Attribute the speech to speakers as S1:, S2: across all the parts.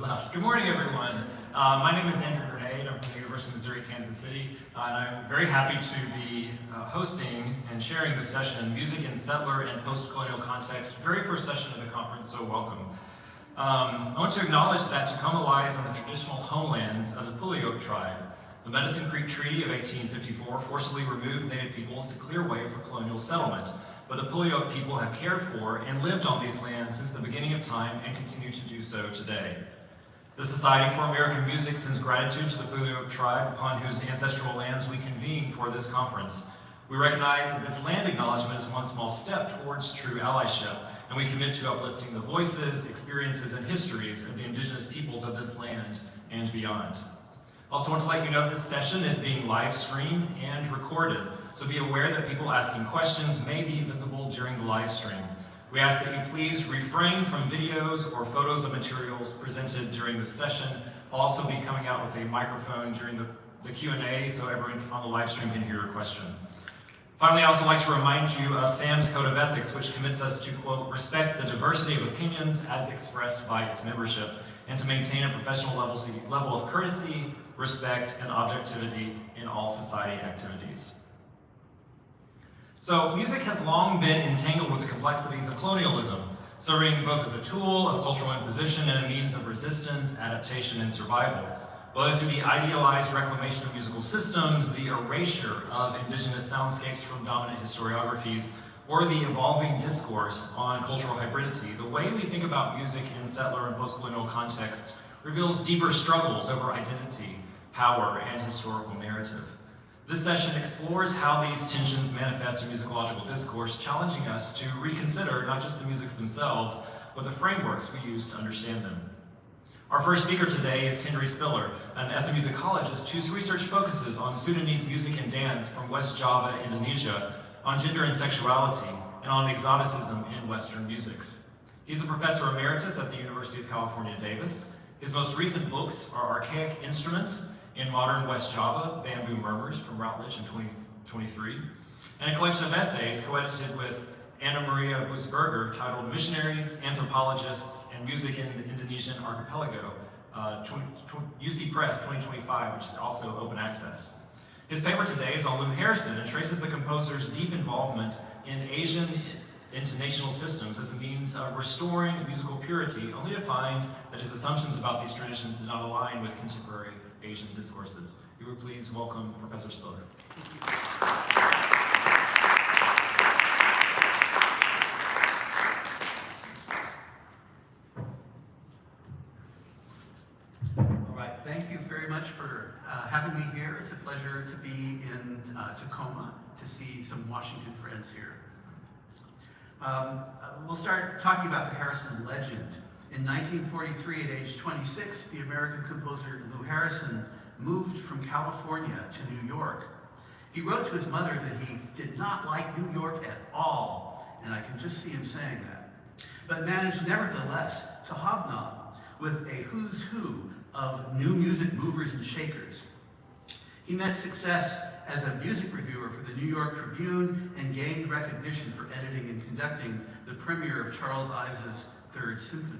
S1: loud. Good morning, everyone. My name is Andrew Grenade. I'm from the University of Missouri, Kansas City, and I'm very happy to be hosting and sharing this session, Music in Settler and Post-Colonial Context, very first session of the conference, so welcome. I want to acknowledge that Tacoma lies on the traditional homelands of the Puyallup tribe. The Medicine Creek Treaty of 1854 forcibly removed Native people to clear way for colonial settlement, but the Puyallup people have cared for and lived on these lands since the beginning of time and continue to do so today. The Society for American Music sends gratitude to the Puyallup tribe upon whose ancestral lands we convene for this conference. We recognize that this land acknowledgement is one small step towards true allyship, and we commit to uplifting the voices, experiences, and histories of the indigenous peoples of this land and beyond. I also want to let you know this session is being live streamed and recorded, so be aware that people asking questions may be visible during the live stream. We ask that you please refrain from videos or photos of materials presented during this session. I'll also be coming out with a microphone during the Q&A so everyone on the live stream can hear your question. Finally, I also like to remind you of SAM's Code of Ethics, which commits us to, quote, respect the diversity of opinions as expressed by its membership, and to maintain a professional level of courtesy, respect, and objectivity in all society activities. So, music has long been entangled with the complexities of colonialism, serving both as a tool of cultural imposition and a means of resistance, adaptation, and survival. Whether through the idealized reclamation of musical systems, the erasure of indigenous soundscapes from dominant historiographies, or the evolving discourse on cultural hybridity, the way we think about music in settler and post-colonial contexts reveals deeper struggles over identity, power, and historical narrative. This session explores how these tensions manifest in musicological discourse, challenging us to reconsider not just the musics themselves, but the frameworks we use to understand them. Our first speaker today is Henry Spiller, an ethnomusicologist whose research focuses on Sudanese music and dance from West Java, Indonesia, on gender and sexuality, and on exoticism in Western musics. He's a professor emeritus at the University of California, Davis. His most recent books are Archaic Instruments in Modern West Java, Bamboo Murmurs from Routledge in 2023, and a collection of essays co-edited with Anna Maria Busberger titled Missionaries, Anthropologists, and Music in the Indonesian Archipelago, UC Press 2025, which is also open access. His paper today is on Lou Harrison and traces the composer's deep involvement in Asian intonational systems as a means of restoring musical purity, only to find that his assumptions about these traditions did not align with contemporary Asian discourses. You would please welcome Professor Spiller.
S2: All right, thank you very much for having me here. It's a pleasure to be in Tacoma to see some Washington friends here. We'll start talking about the Harrison legend. In 1943, at age 26, the American composer Lou Harrison moved from California to New York. He wrote to his mother that he did not like New York at all, and I can just see him saying that, but managed nevertheless to hobnob with a who's who of new music movers and shakers. He met success as a music reviewer for the New York Tribune and gained recognition for editing and conducting the premiere of Charles Ives's Third Symphony.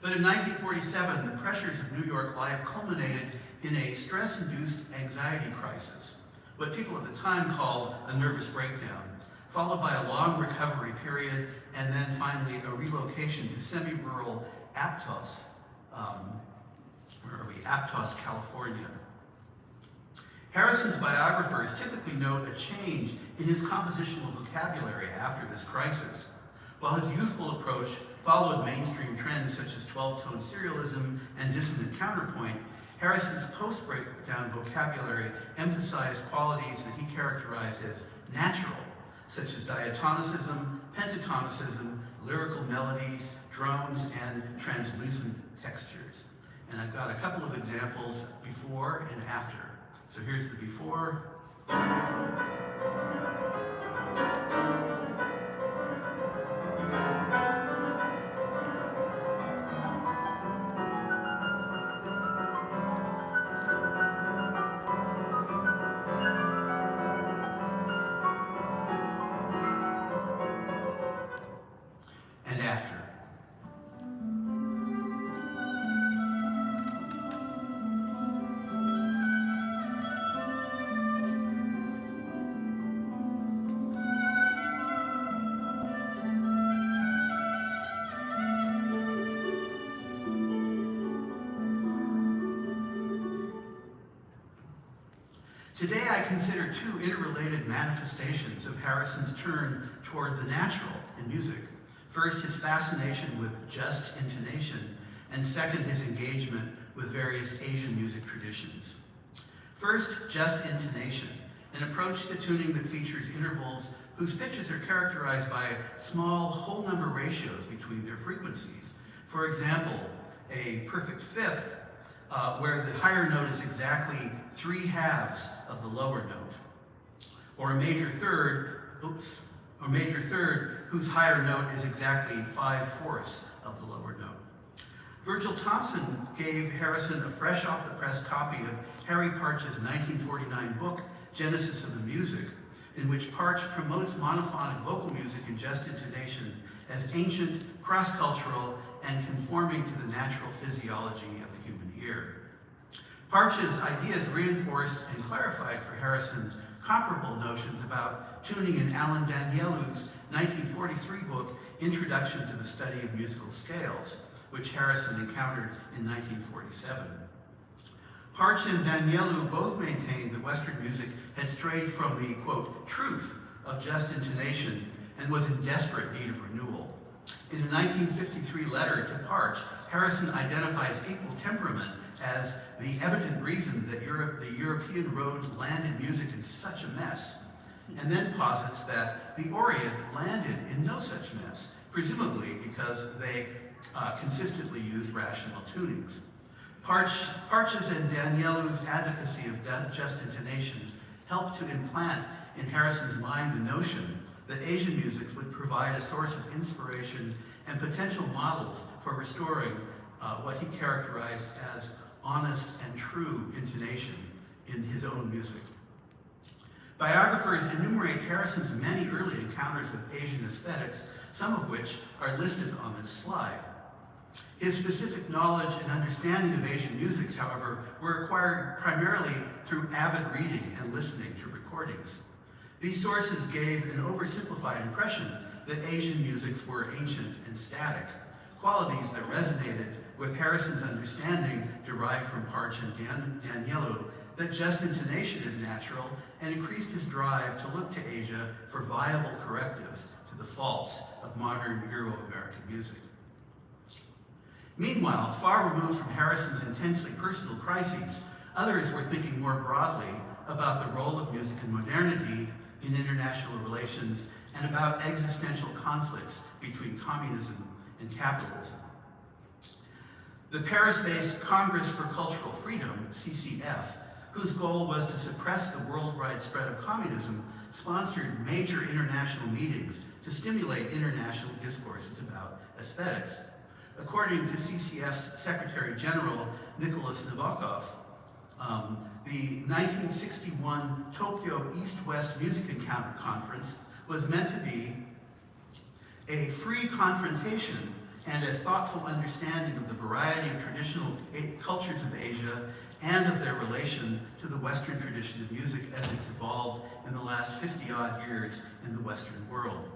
S2: But in 1947, the pressures of New York life culminated in a stress-induced anxiety crisis, what people at the time called a nervous breakdown, followed by a long recovery period, and then finally a relocation to semi-rural Aptos, Aptos, California. Harrison's biographers typically note a change in his compositional vocabulary after this crisis. While his youthful approach followed mainstream trends such as 12-tone serialism and dissonant counterpoint, Harrison's post-breakdown vocabulary emphasized qualities that he characterized as natural, such as diatonicism, pentatonicism, lyrical melodies, drones, and translucent textures. And I've got a couple of examples before and after. So here's the before. And after. Today I consider two interrelated manifestations of Harrison's turn toward the natural in music. First, his fascination with just intonation, and second, his engagement with various Asian music traditions. First, just intonation, an approach to tuning that features intervals whose pitches are characterized by small whole number ratios between their frequencies. For example, a perfect fifth, where the higher note is exactly 3/2 of the lower note, or a major third whose higher note is exactly 5/4 of the lower note. Virgil Thompson gave Harrison a fresh off the press copy of Harry Partch's 1949 book, Genesis of the Music, in which Partch promotes monophonic vocal music in just intonation as ancient, cross-cultural, and conforming to the natural physiology of the human ear. Partch's ideas reinforced and clarified for Harrison comparable notions about tuning in Alan Danielou's 1943 book, Introduction to the Study of Musical Scales, which Harrison encountered in 1947. Partch and Danielou both maintained that Western music had strayed from the, quote, truth of just intonation and was in desperate need of renewal. In a 1953 letter to Partch, Harrison identifies equal temperament as the evident reason that the European road landed music in such a mess, and then posits that the Orient landed in no such mess, presumably because they consistently used rational tunings. Partch's and Danielou's advocacy of just intonation helped to implant in Harrison's mind the notion that Asian music would provide a source of inspiration and potential models for restoring what he characterized as honest and true intonation in his own music. Biographers enumerate Harrison's many early encounters with Asian aesthetics, some of which are listed on this slide. His specific knowledge and understanding of Asian musics, however, were acquired primarily through avid reading and listening to recordings. These sources gave an oversimplified impression that Asian musics were ancient and static, qualities that resonated with Harrison's understanding derived from Partch and Danielou that just intonation is natural, and increased his drive to look to Asia for viable correctives to the faults of modern Euro-American music. Meanwhile, far removed from Harrison's intensely personal crises, others were thinking more broadly about the role of music in modernity in international relations and about existential conflicts between communism and capitalism. The Paris-based Congress for Cultural Freedom, CCF, whose goal was to suppress the worldwide spread of communism, sponsored major international meetings to stimulate international discourses about aesthetics. According to CCF's Secretary General, Nicholas Nabokov, the 1961 Tokyo East-West Music Encounter Conference was meant to be a free confrontation and a thoughtful understanding of the variety of traditional cultures of Asia and of their relation to the Western tradition of music as it's evolved in the last 50-odd years in the Western world.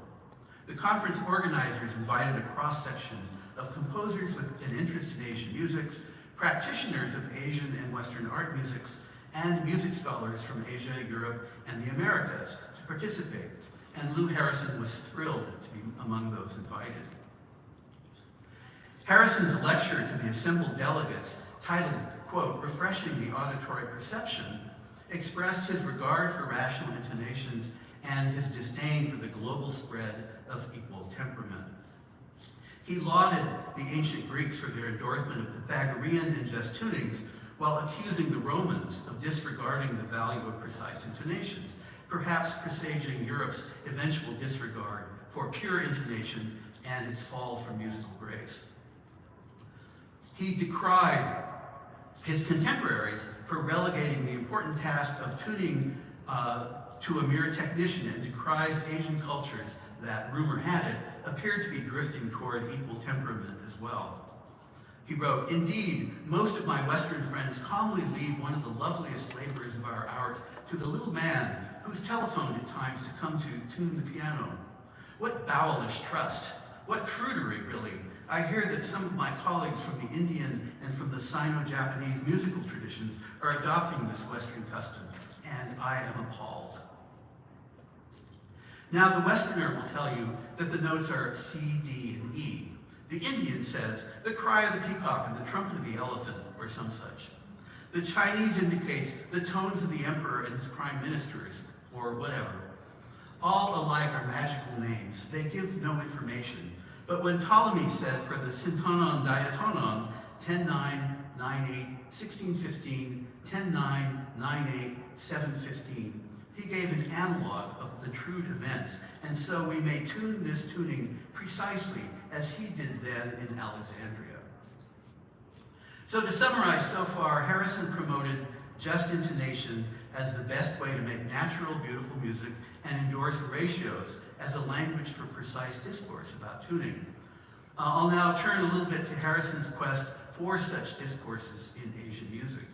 S2: The conference organizers invited a cross-section of composers with an interest in Asian musics, practitioners of Asian and Western art musics, and music scholars from Asia, Europe, and the Americas to participate, and Lou Harrison was thrilled to be among those invited. Harrison's lecture to the assembled delegates, titled, quote, Refreshing the Auditory Perception, expressed his regard for rational intonations and his disdain for the global spread of equal temperament. He lauded the ancient Greeks for their endorsement of Pythagorean and just tunings, while accusing the Romans of disregarding the value of precise intonations, perhaps presaging Europe's eventual disregard for pure intonation and its fall from musical grace. He decried his contemporaries for relegating the important task of tuning to a mere technician, and decries Asian cultures that, rumor had it, appeared to be drifting toward equal temperament as well. He wrote, Indeed, most of my Western friends calmly leave one of the loveliest labors of our art to the little man who's telephoned at times to come to tune the piano. What bowelish trust, what prudery, really. I hear that some of my colleagues from the Indian and from the Sino-Japanese musical traditions are adopting this Western custom. and I am appalled. Now, the Westerner will tell you that the notes are C, D, and E. The Indian says the cry of the peacock and the trumpet of the elephant, or some such. The Chinese indicates the tones of the emperor and his prime ministers, or whatever. All alike are magical names. They give no information. But when Ptolemy said for the syntonon diatonon, 10-9, 9-8, 16-15, 10-9, 9-8, 7-15, he gave an analog of the true events, and so we may tune this tuning precisely as he did then in Alexandria. So to summarize so far, Harrison promoted just intonation as the best way to make natural, beautiful music and endorsed ratios as a language for precise discourse about tuning. I'll now turn a little bit to Harrison's quest for such discourses in Asian music.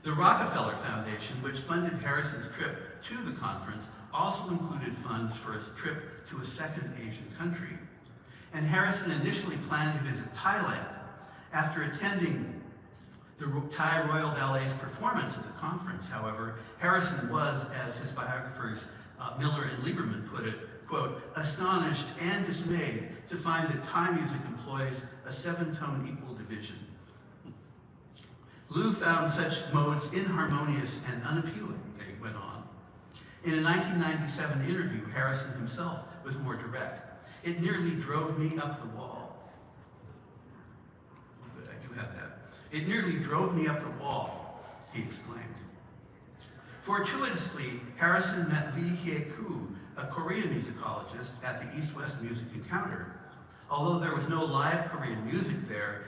S2: The Rockefeller Foundation, which funded Harrison's trip to the conference, also included funds for his trip to a second Asian country. And Harrison initially planned to visit Thailand. After attending the Thai Royal Ballet's performance at the conference, however, Harrison was, as his biographers Miller and Lieberman put it, quote, astonished and dismayed to find that Thai music employs a 7-tone equal division. Liu found such modes inharmonious and unappealing, they went on. In a 1997 interview, Harrison himself was more direct. It nearly drove me up the wall. But I do have that. It nearly drove me up the wall, he exclaimed. Fortuitously, Harrison met Lee Hye-koo, a Korean musicologist, at the East-West Music Encounter. Although there was no live Korean music there,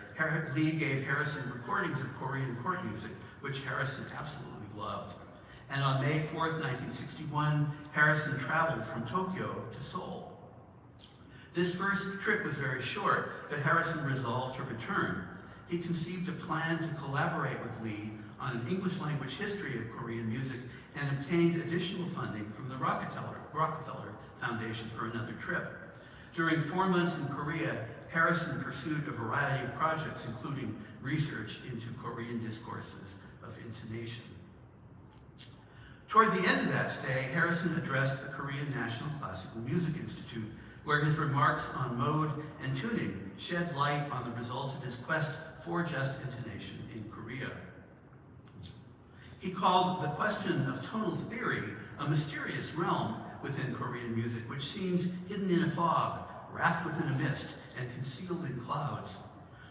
S2: Lee gave Harrison recordings of Korean court music, which Harrison absolutely loved. And on May 4th, 1961, Harrison traveled from Tokyo to Seoul. This first trip was very short, but Harrison resolved to return. He conceived a plan to collaborate with Lee on an English language history of Korean music and obtained additional funding from the Rockefeller Foundation for another trip. During 4 months in Korea, Harrison pursued a variety of projects, including research into Korean discourses of intonation. Toward the end of that stay, Harrison addressed the Korean National Classical Music Institute, where his remarks on mode and tuning shed light on the results of his quest for just intonation in Korea. He called the question of tonal theory a mysterious realm within Korean music, which seems hidden in a fog, wrapped within a mist, and concealed in clouds.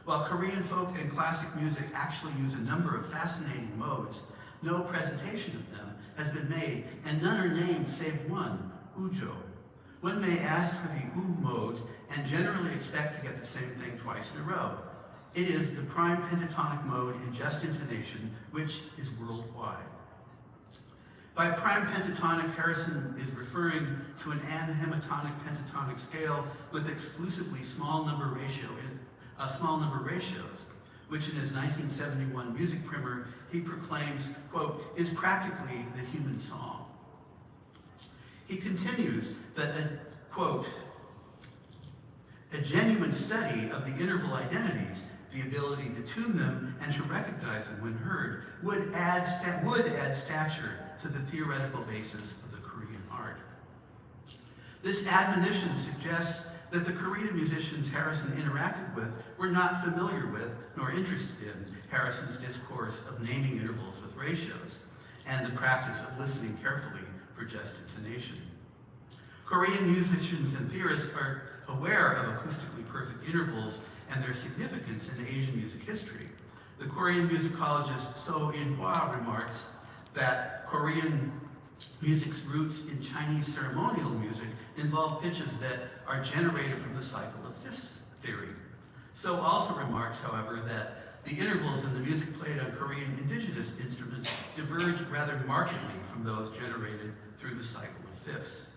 S2: While Korean folk and classic music actually use a number of fascinating modes, no presentation of them has been made, and none are named save one, ujo. One may ask for the u mode and generally expect to get the same thing twice in a row. It is the prime pentatonic mode in just intonation, which is worldwide. By prime pentatonic, Harrison is referring to an anhemitonic pentatonic scale with exclusively small number ratios, which in his 1971 music primer he proclaims, quote, is practically the human song. He continues that quote, a genuine study of the interval identities, the ability to tune them and to recognize them when heard, would add stature to the theoretical basis of the Korean art. This admonition suggests that the Korean musicians Harrison interacted with were not familiar with nor interested in Harrison's discourse of naming intervals with ratios and the practice of listening carefully for just intonation. Korean musicians and theorists are aware of acoustically perfect intervals and their significance in Asian music history. The Korean musicologist So In-hwa remarks that Korean music's roots in Chinese ceremonial music involve pitches that are generated from the cycle of fifths theory. So also remarks, however, that the intervals in the music played on Korean indigenous instruments diverge rather markedly from those generated through the cycle of fifths.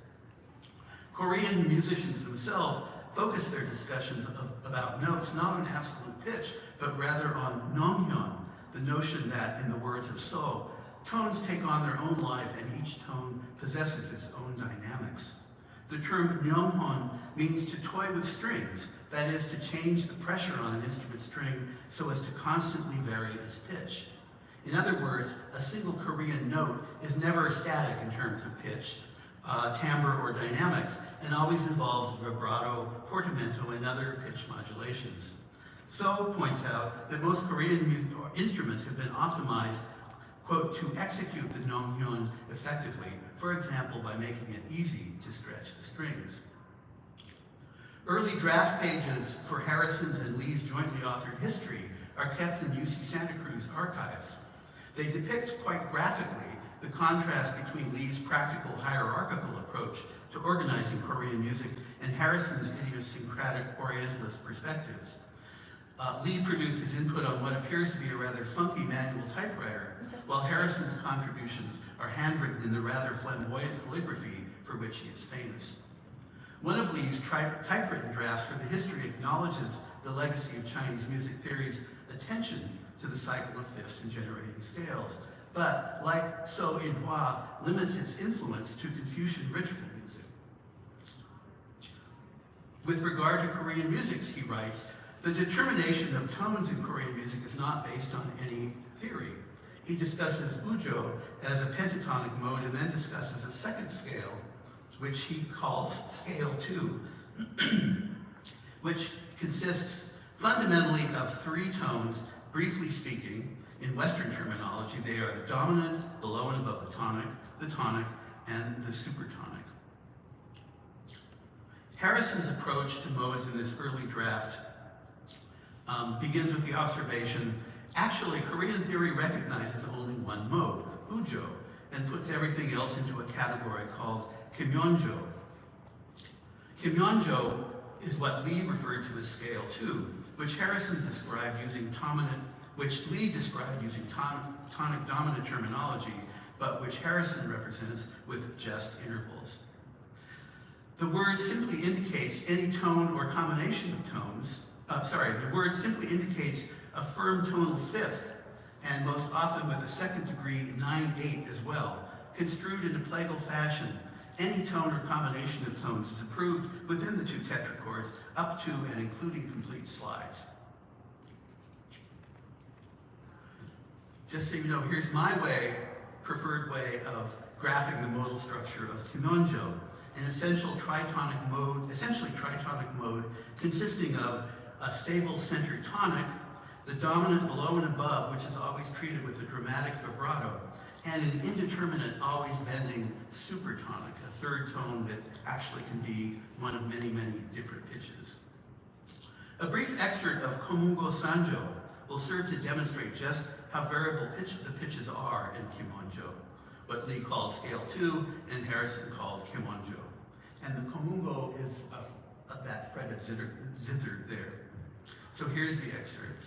S2: Korean musicians themselves focus their discussions about notes not on absolute pitch, but rather on nonghyun, the notion that, in the words of So, tones take on their own life and each tone possesses its own dynamics. The term nyonghon means to toy with strings, that is, to change the pressure on an instrument string so as to constantly vary its pitch. In other words, a single Korean note is never static in terms of pitch, timbre, or dynamics, and always involves vibrato, portamento, and other pitch modulations. So points out that most Korean instruments have been optimized, quote, to execute the nonghyun effectively, for example, by making it easy to stretch the strings. Early draft pages for Harrison's and Lee's jointly authored history are kept in UC Santa Cruz archives. They depict quite graphically the contrast between Lee's practical hierarchical approach to organizing Korean music and Harrison's idiosyncratic Orientalist perspectives. Lee produced his input on what appears to be a rather funky manual typewriter, while Harrison's contributions are handwritten in the rather flamboyant calligraphy for which he is famous. One of Lee's typewritten drafts for the history acknowledges the legacy of Chinese music theory's attention to the cycle of fifths and generating scales, but, like So In Hua, limits its influence to Confucian ritual music. With regard to Korean music, he writes, the determination of tones in Korean music is not based on any theory. He discusses ujo as a pentatonic mode and then discusses a second scale, which he calls scale 2, which consists fundamentally of 3 tones. Briefly speaking, in Western terminology, they are the dominant, below and above the tonic, and the supertonic. Harrison's approach to modes in this early draft begins with the observation, actually, Korean theory recognizes only one mode, ujo, and puts everything else into a category called kimyeonjo. Kimyeonjo is what Lee referred to as scale 2, which Harrison described using Lee described using tonic dominant terminology, but which Harrison represents with just intervals. The word simply indicates any tone or combination of tones. The word simply indicates a firm tonal fifth, and most often with a second degree 9/8 as well. Construed in a plagal fashion, any tone or combination of tones is approved within the 2 tetrachords up to and including complete slides. Just so you know, here's my preferred way of graphing the modal structure of kimyeonjo, an essentially tritonic mode consisting of a stable centered tonic, the dominant below and above, which is always treated with a dramatic vibrato, and an indeterminate, always bending supertonic, a third tone that actually can be one of many, many different pitches. A brief excerpt of Komungo Sanjo will serve to demonstrate just how variable the pitches are in kimyeonjo, what Lee calls scale 2 and Harrison called kimyeonjo. And the Komungo is of that fretted zither there. So here's the excerpt.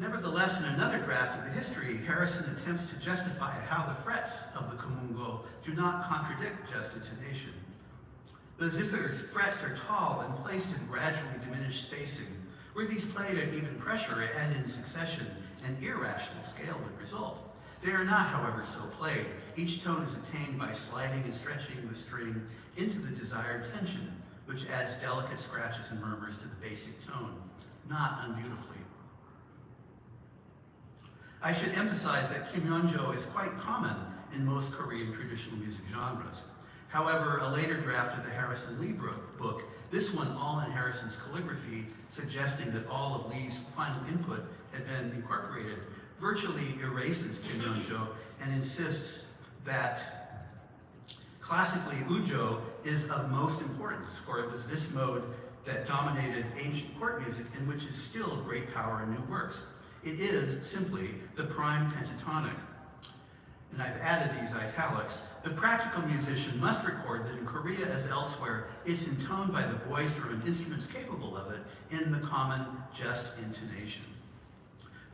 S2: Nevertheless, in another draft of the history, Harrison attempts to justify how the frets of the Komungo do not contradict just intonation. The zither's frets are tall and placed in gradually diminished spacing. Were these played at even pressure and in succession, an irrational scale would result. They are not, however, so played. Each tone is attained by sliding and stretching the string into the desired tension, which adds delicate scratches and murmurs to the basic tone, not unbeautifully. I should emphasize that kimyeonjo is quite common in most Korean traditional music genres. However, a later draft of the Harrison-Lee book, this one all in Harrison's calligraphy, suggesting that all of Lee's final input had been incorporated, virtually erases kimyeonjo and insists that classically ujo is of most importance, for it was this mode that dominated ancient court music and which is still of great power in new works. It is simply the prime pentatonic. And I've added these italics. The practical musician must record that in Korea as elsewhere, it's intoned by the voice or an instruments capable of it in the common just intonation.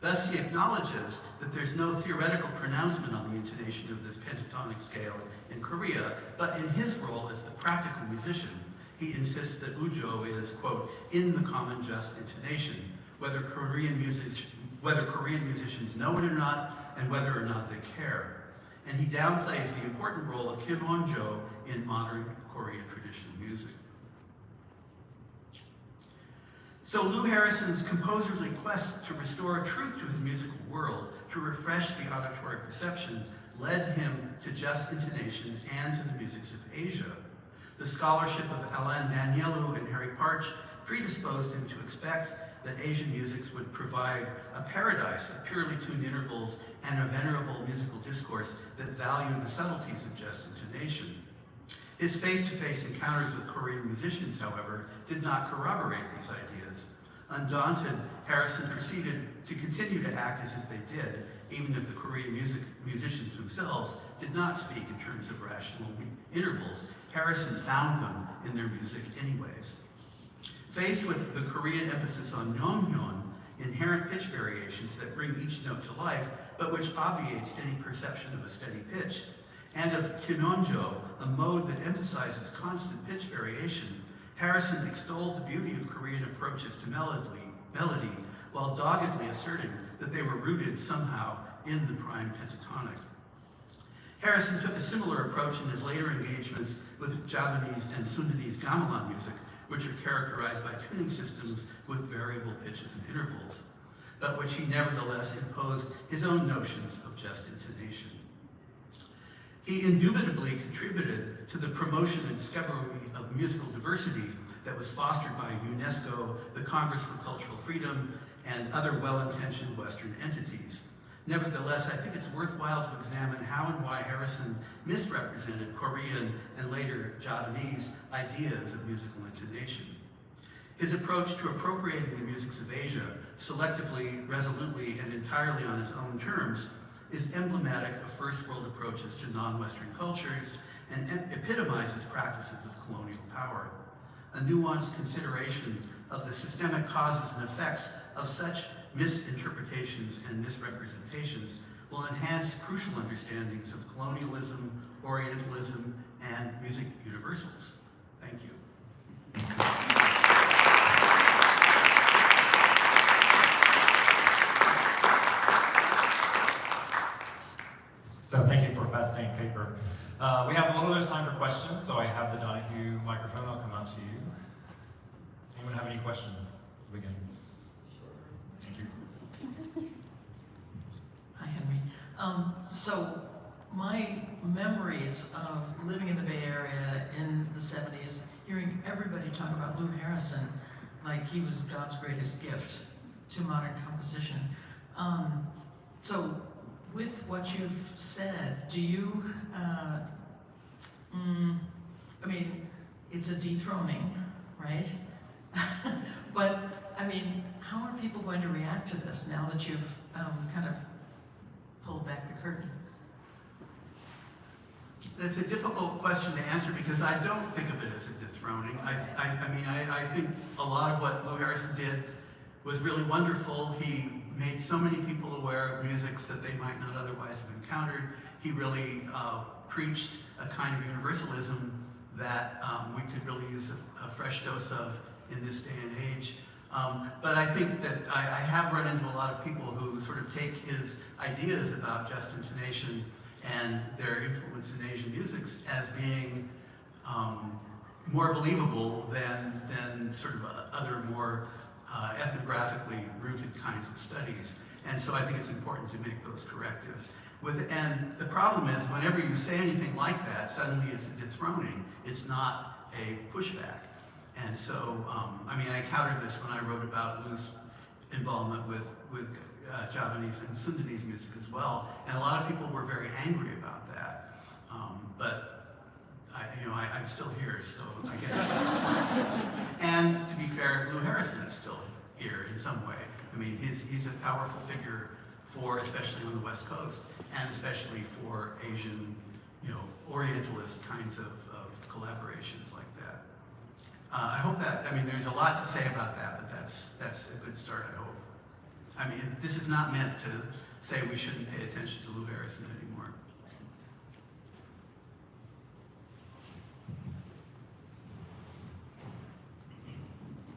S2: Thus, he acknowledges that there's no theoretical pronouncement on the intonation of this pentatonic scale in Korea, but in his role as the practical musician, he insists that ujo is, quote, in the common just intonation, whether Korean musicians know it or not, and whether or not they care. And he downplays the important role of Kim Won-jo in modern Korean traditional music. So Lou Harrison's composerly quest to restore truth to his musical world, to refresh the auditory perception, led him to just intonation and to the musics of Asia. The scholarship of Alain Danielou and Harry Parch predisposed him to expect that Asian musics would provide a paradise of purely tuned intervals and a venerable musical discourse that valued the subtleties of just intonation. His face-to-face encounters with Korean musicians, however, did not corroborate these ideas. Undaunted, Harrison proceeded to continue to act as if they did, even if the Korean musicians themselves did not speak in terms of rational intervals. Harrison found them in their music anyways. Faced with the Korean emphasis on nonhyeon, inherent pitch variations that bring each note to life, but which obviates any perception of a steady pitch, and of kinonjo, a mode that emphasizes constant pitch variation, Harrison extolled the beauty of Korean approaches to melody, while doggedly asserting that they were rooted somehow in the prime pentatonic. Harrison took a similar approach in his later engagements with Javanese and Sundanese gamelan music, which are characterized by tuning systems with variable pitches and intervals, but which he nevertheless imposed his own notions of just intonation. He indubitably contributed to the promotion and discovery of musical diversity that was fostered by UNESCO, the Congress for Cultural Freedom, and other well-intentioned Western entities. Nevertheless, I think it's worthwhile to examine how and why Harrison misrepresented Korean and later Javanese ideas of musical intonation. His approach to appropriating the musics of Asia, selectively, resolutely, and entirely on his own terms, is emblematic of first world approaches to non-Western cultures and epitomizes practices of colonial power. A nuanced consideration of the systemic causes and effects of such misinterpretations and misrepresentations will enhance crucial understandings of colonialism, Orientalism, and music universals. Thank you.
S1: So thank you for a fascinating paper. We have a little bit of time for questions, so I have the Donahue microphone. I'll come out to you. Anyone have any questions? We can. Thank you.
S3: Hi, Henry. So my memories of living in the Bay Area in the 70s, hearing everybody talk about Lou Harrison like he was God's greatest gift to modern composition. So with what you've said, do you, I mean, it's a dethroning, right? But, I mean, how are people going to react to this now that you've kind of pulled back the curtain?
S2: It's a difficult question to answer because I don't think of it as a dethroning. I think a lot of what Lou Harrison did was really wonderful. He made so many people aware of musics that they might not otherwise have encountered. He really preached a kind of universalism that we could really use a fresh dose of in this day and age. But I think that I have run into a lot of people who sort of take his ideas about just intonation and their influence in Asian musics as being more believable than sort of other more ethnographically rooted kinds of studies. And so I think it's important to make those correctives. And the problem is, whenever you say anything like that, suddenly it's a dethroning. It's not a pushback. And so, I mean, I encountered this when I wrote about Lou's involvement with Javanese and Sundanese music as well. And a lot of people were very angry about that. But I'm still here, so I guess. And to be fair, Lou Harrison is still here in some way. I mean, he's a powerful figure for, especially on the West Coast, and especially for Asian, Orientalist kinds of collaborations like that. I hope that, there's a lot to say about that, but that's a good start, I hope. This is not meant to say we shouldn't pay attention to Lou Harrison anymore.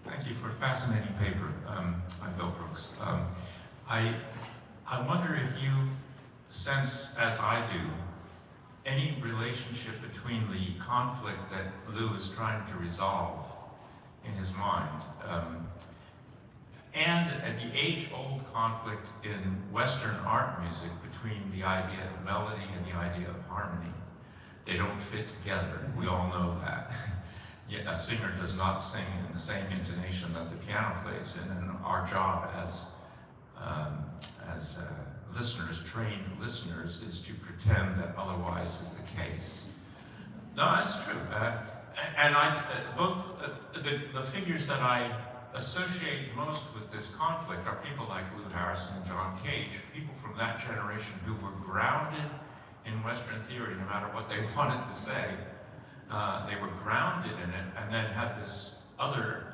S4: Thank you for a fascinating paper by Bill Brooks. I wonder if you sense, as I do, any relationship between the conflict that Lou is trying to resolve in his mind and the age-old conflict in Western art music between the idea of melody and the idea of harmony. They don't fit together, we all know that. Yet a singer does not sing in the same intonation that the piano plays in, and our job as listeners, trained listeners, is to pretend that otherwise is the case. No, that's true. And both the figures that I associate most with this conflict are people like Lou Harrison and John Cage, people from that generation who were grounded in Western theory, no matter what they wanted to say. They were grounded in it, and then had this other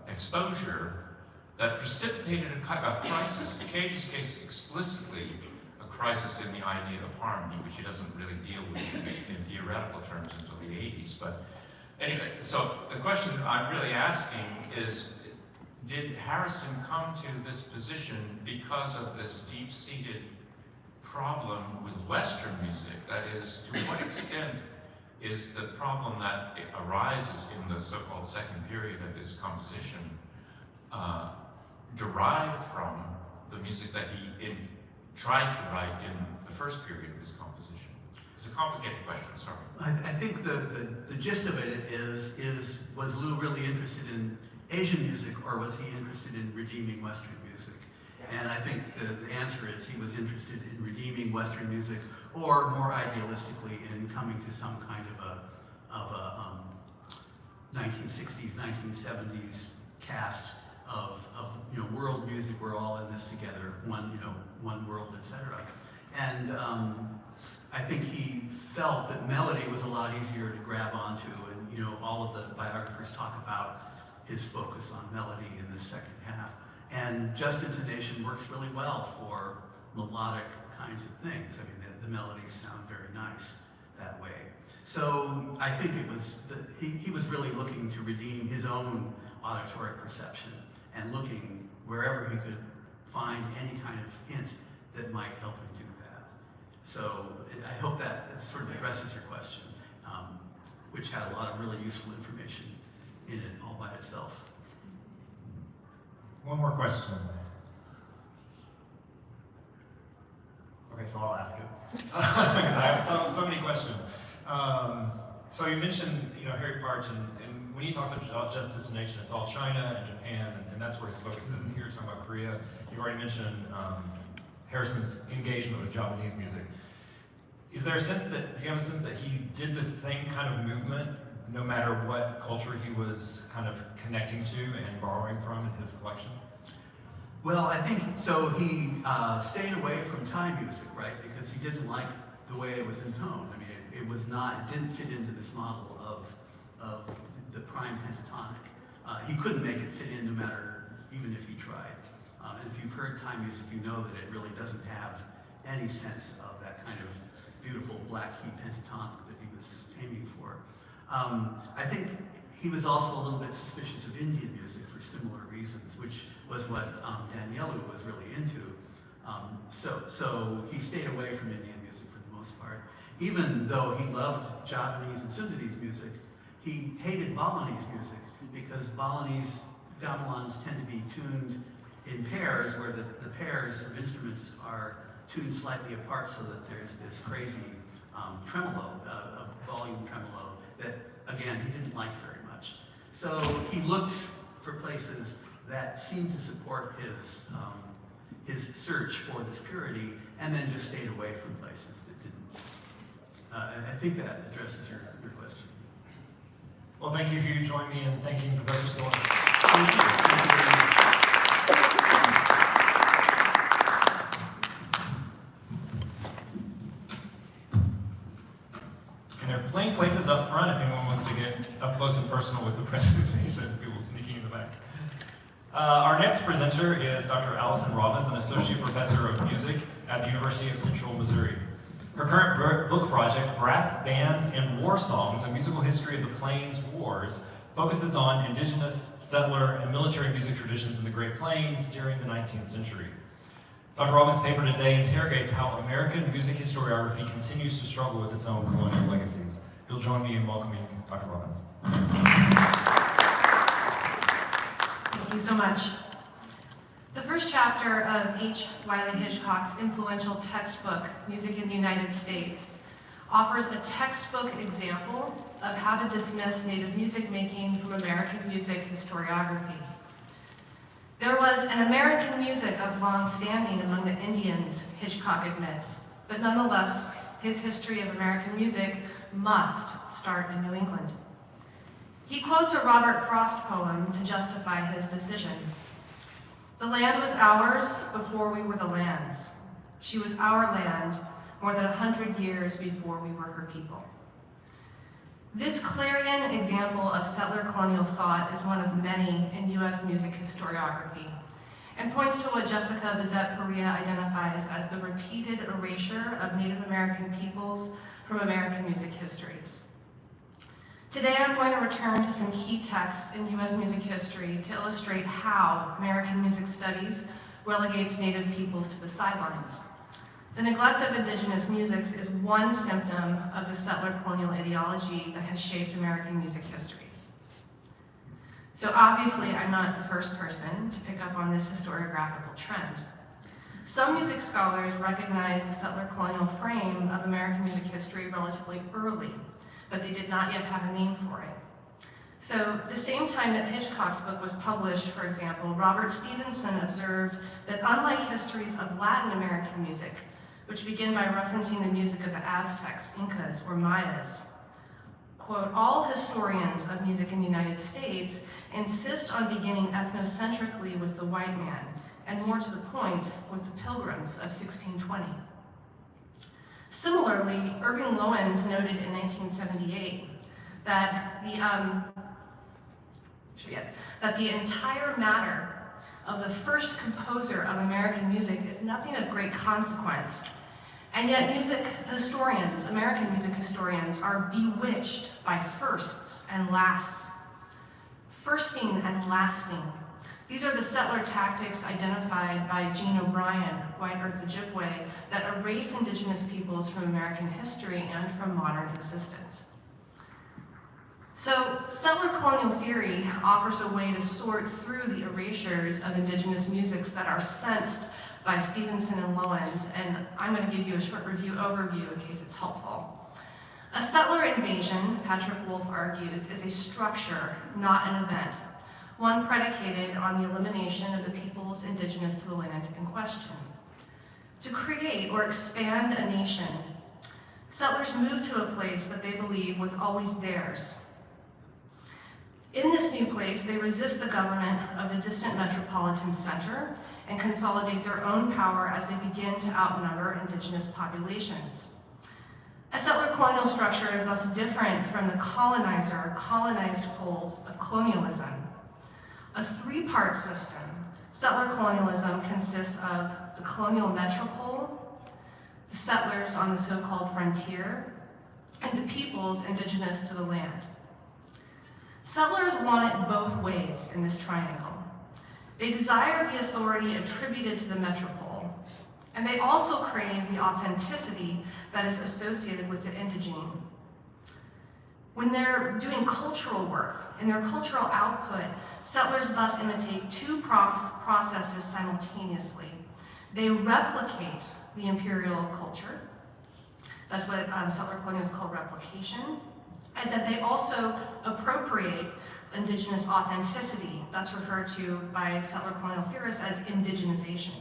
S4: exposure that precipitated a crisis. In Cage's case, explicitly a crisis in the idea of harmony, which he doesn't really deal with in theoretical terms until the 80s. But anyway, so the question I'm really asking is, did Harrison come to this position because of this deep-seated problem with Western music? That is, to what extent is the problem that arises in the so-called second period of his composition derived from the music that he tried to write in the first period of his composition? It's a complicated question, sorry.
S2: I think the gist of it is was Lou really interested in Asian music, or was he interested in redeeming Western music? And I think the answer is he was interested in redeeming Western music, or more idealistically in coming to some kind of a 1960s, 1970s cast of world music. We're all in this together, one world, etc. And I think he felt that melody was a lot easier to grab onto, and all of the biographers talk about his focus on melody in the second half. And just intonation works really well for melodic kinds of things. The melodies sound very nice that way. So I think it was he was really looking to redeem his own auditory perception, and looking wherever he could find any kind of hint that might help him do that. So I hope that sort of addresses your question, which had a lot of really useful information in it all by itself.
S1: One more question. Okay, so I'll ask it because I have so many questions. So you mentioned, Harry Partch, and when he talks about just destination, it's all China and Japan, and that's where his focus is. And here you're talking about Korea. You've already mentioned Harrison's engagement with Japanese music. Is there a sense that, do you have a sense that he did the same kind of movement no matter what culture he was kind of connecting to and borrowing from in his collection?
S2: Well, I think so. He stayed away from Thai music, right? Because he didn't like the way it was intoned. It didn't fit into this model of the prime pentatonic. He couldn't make it fit in no matter, even if he tried. And if you've heard Thai music, you know that it really doesn't have any sense of that kind of beautiful black key pentatonic that he was aiming for. I think he was also a little bit suspicious of Indian music for similar reasons, which was what Danielu was really into. So he stayed away from Indian music for the most part. Even though he loved Javanese and Sundanese music, he hated Balinese music because Balinese gamelans tend to be tuned in pairs, where the pairs of instruments are tuned slightly apart, so that there's this crazy tremolo, volume tremolo, that again he didn't like very much. So he looked for places that seemed to support his search for this purity, and then just stayed away from places that didn't. I think that addresses your question.
S1: Well, thank you if you join me in thanking Professor Spiller.
S2: Thank you. Thank you very much.
S1: And there are plenty places up front if anyone wants to get up close and personal with the presentation, people sneaking in the back. Our next presenter is Dr. ALLISON ROBBINS, an associate professor of music at the University of Central Missouri. Her current book project, Brass Bands and War Songs, A Musical History of the Plains Wars, focuses on indigenous, settler, and military music traditions in the Great Plains during the 19th century. Dr. Robbins' paper today interrogates how American music historiography continues to struggle with its own colonial legacies. You'll join me in welcoming Dr. Robbins.
S5: Thank you so much. The first chapter of H. Wiley Hitchcock's influential textbook, Music in the United States, offers a textbook example of how to dismiss Native music making from American music historiography. There was an American music of long standing among the Indians, Hitchcock admits, but nonetheless, his history of American music must start in New England. He quotes a Robert Frost poem to justify his decision. "The land was ours before we were the land's. She was our land more than 100 years before we were her people." This clarion example of settler colonial thought is one of many in U.S. music historiography, and points to what Jessica Bizet-Perea identifies as the repeated erasure of Native American peoples from American music histories. Today I'm going to return to some key texts in U.S. music history to illustrate how American music studies relegates Native peoples to the sidelines. The neglect of indigenous musics is one symptom of the settler colonial ideology that has shaped American music histories. So obviously I'm not the first person to pick up on this historiographical trend. Some music scholars recognize the settler colonial frame of American music history relatively early, but they did not yet have a name for it. So the same time that Hitchcock's book was published, for example, Robert Stevenson observed that unlike histories of Latin American music, which begin by referencing the music of the Aztecs, Incas, or Mayas, quote, "All historians of music in the United States insist on beginning ethnocentrically with the white man, and more to the point, with the Pilgrims of 1620. Similarly, Irving Loewens noted in 1978 that the entire matter of the first composer of American music is nothing of great consequence, and yet American music historians are bewitched by firsts and lasts. Firsting and lasting. These are the settler tactics identified by Gene O'Brien, White Earth Ojibwe, that erase indigenous peoples from American history and from modern existence. So, settler colonial theory offers a way to sort through the erasures of indigenous musics that are sensed by Stevenson and Loewens, and I'm going to give you a short overview in case it's helpful. A settler invasion, Patrick Wolfe argues, is a structure, not an event, one predicated on the elimination of the peoples indigenous to the land in question. To create or expand a nation, settlers move to a place that they believe was always theirs. In this new place, they resist the government of the distant metropolitan center and consolidate their own power as they begin to outnumber indigenous populations. A settler colonial structure is thus different from the colonized poles of colonialism. A three-part system, settler colonialism consists of the colonial metropole, the settlers on the so-called frontier, and the peoples indigenous to the land. Settlers want it both ways in this triangle. They desire the authority attributed to the metropole, and they also crave the authenticity that is associated with the indigene. When they're doing cultural work, in their cultural output, settlers thus imitate two processes simultaneously. They replicate the imperial culture. That's what settler colonialists call replication. And then they also appropriate indigenous authenticity. That's referred to by settler colonial theorists as indigenization.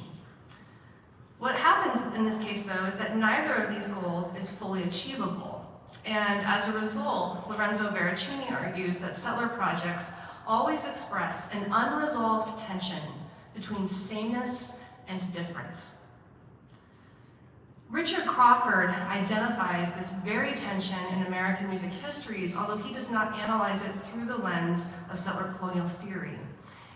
S5: What happens in this case, though, is that neither of these goals is fully achievable. And as a result, Lorenzo Veracini argues that settler projects always express an unresolved tension between sameness and difference. Richard Crawford identifies this very tension in American music histories, although he does not analyze it through the lens of settler colonial theory.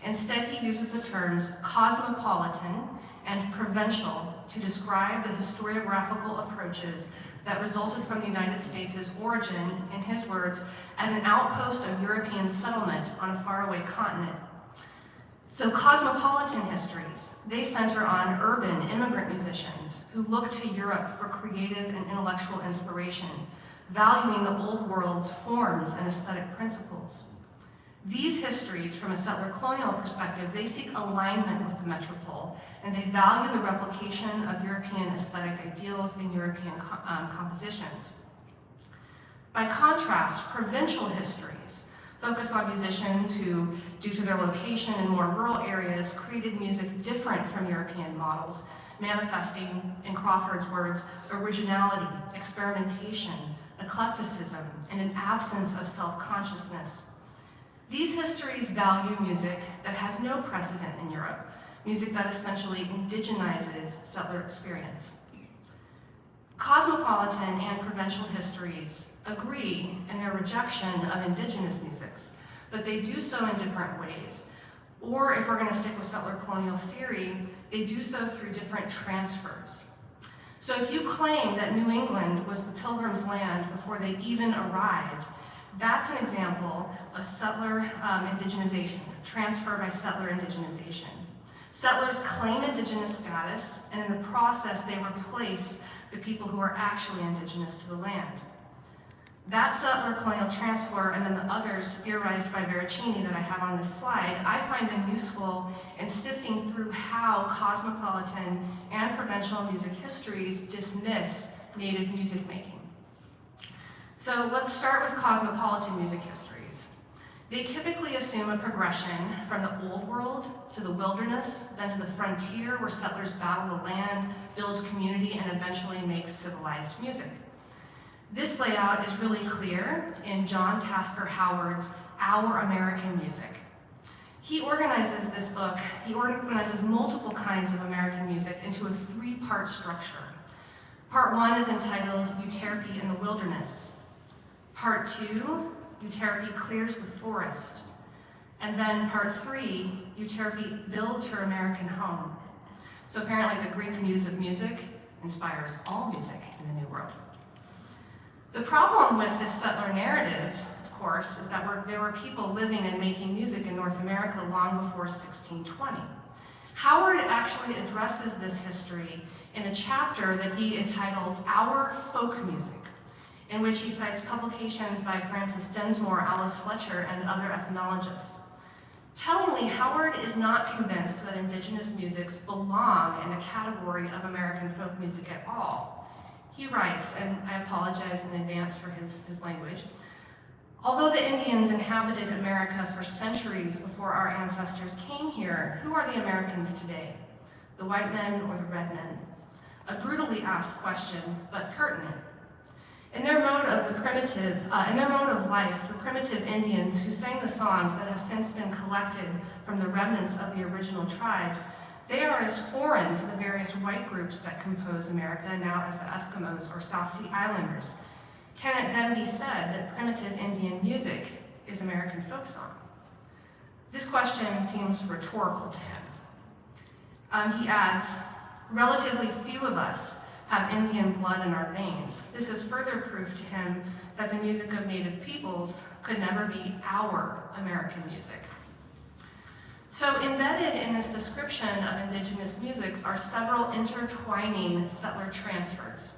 S5: Instead, he uses the terms cosmopolitan and provincial to describe the historiographical approaches that resulted from the United States' origin, in his words, as an outpost of European settlement on a faraway continent. So cosmopolitan histories, they center on urban immigrant musicians who look to Europe for creative and intellectual inspiration, valuing the old world's forms and aesthetic principles. These histories, from a settler colonial perspective, they seek alignment with the metropole, and they value the replication of European aesthetic ideals in European compositions. By contrast, provincial histories focus on musicians who, due to their location in more rural areas, created music different from European models, manifesting, in Crawford's words, originality, experimentation, eclecticism, and an absence of self-consciousness. These histories value music that has no precedent in Europe, music that essentially indigenizes settler experience. Cosmopolitan and provincial histories agree in their rejection of indigenous musics, but they do so in different ways. Or if we're going to stick with settler colonial theory, they do so through different transfers. So if you claim that New England was the Pilgrims' land before they even arrived, that's an example of settler indigenization, transfer by settler indigenization. Settlers claim indigenous status, and in the process, they replace the people who are actually indigenous to the land. That settler colonial transfer, and then the others theorized by Veracini that I have on this slide, I find them useful in sifting through how cosmopolitan and provincial music histories dismiss native music making. So let's start with cosmopolitan music histories. They typically assume a progression from the old world to the wilderness, then to the frontier where settlers battle the land, build community, and eventually make civilized music. This layout is really clear in John Tasker Howard's Our American Music. He organizes this book, he organizes multiple kinds of American music into a three-part structure. Part one is entitled Euterpe in the Wilderness. Part two, Euterpe clears the forest. And then part three, Euterpe builds her American home. So apparently the Greek muse of music inspires all music in the New World. The problem with this settler narrative, of course, is that there were people living and making music in North America long before 1620. Howard actually addresses this history in a chapter that he entitles Our Folk Music, in which he cites publications by Francis Densmore, Alice Fletcher, and other ethnologists. Tellingly, Howard is not convinced that indigenous musics belong in a category of American folk music at all. He writes, and I apologize in advance for his language, although the Indians inhabited America for centuries before our ancestors came here, who are the Americans today? The white men or the red men? A brutally asked question, but pertinent. In their mode of life, the primitive Indians who sang the songs that have since been collected from the remnants of the original tribes, they are as foreign to the various white groups that compose America now as the Eskimos or South Sea Islanders. Can it then be said that primitive Indian music is American folk song? This question seems rhetorical to him. He adds, relatively few of us have Indian blood in our veins. This is further proof to him that the music of native peoples could never be our American music. So embedded in this description of indigenous musics are several intertwining settler transfers.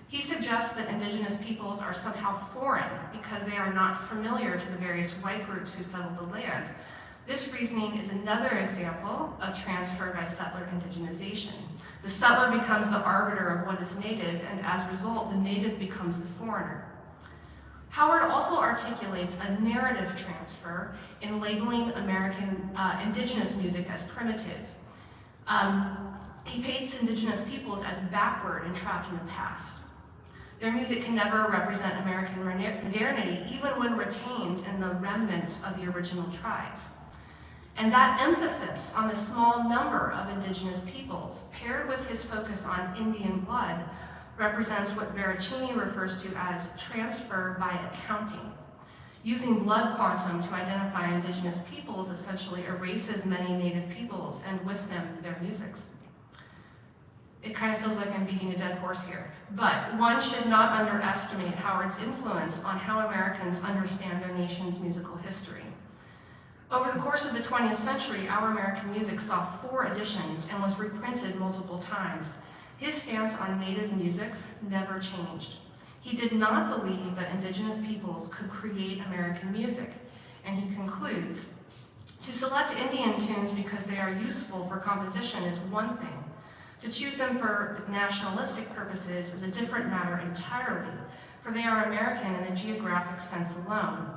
S5: He suggests that indigenous peoples are somehow foreign because they are not familiar to the various white groups who settled the land. This reasoning is another example of transfer by settler indigenization. The settler becomes the arbiter of what is native, and as a result, the native becomes the foreigner. Howard also articulates a narrative transfer in labeling American indigenous music as primitive. He paints indigenous peoples as backward and trapped in the past. Their music can never represent American modernity, even when retained in the remnants of the original tribes. And that emphasis on the small number of indigenous peoples, paired with his focus on Indian blood, represents what Veracini refers to as transfer by accounting. Using blood quantum to identify indigenous peoples essentially erases many native peoples and with them their musics. It kind of feels like I'm beating a dead horse here, but one should not underestimate Howard's influence on how Americans understand their nation's musical history. Over the course of the 20th century, Our American Music saw 4 editions and was reprinted multiple times. His stance on native musics never changed. He did not believe that indigenous peoples could create American music, and he concludes, "To select Indian tunes because they are useful for composition is one thing. To choose them for nationalistic purposes is a different matter entirely, for they are American in the geographic sense alone."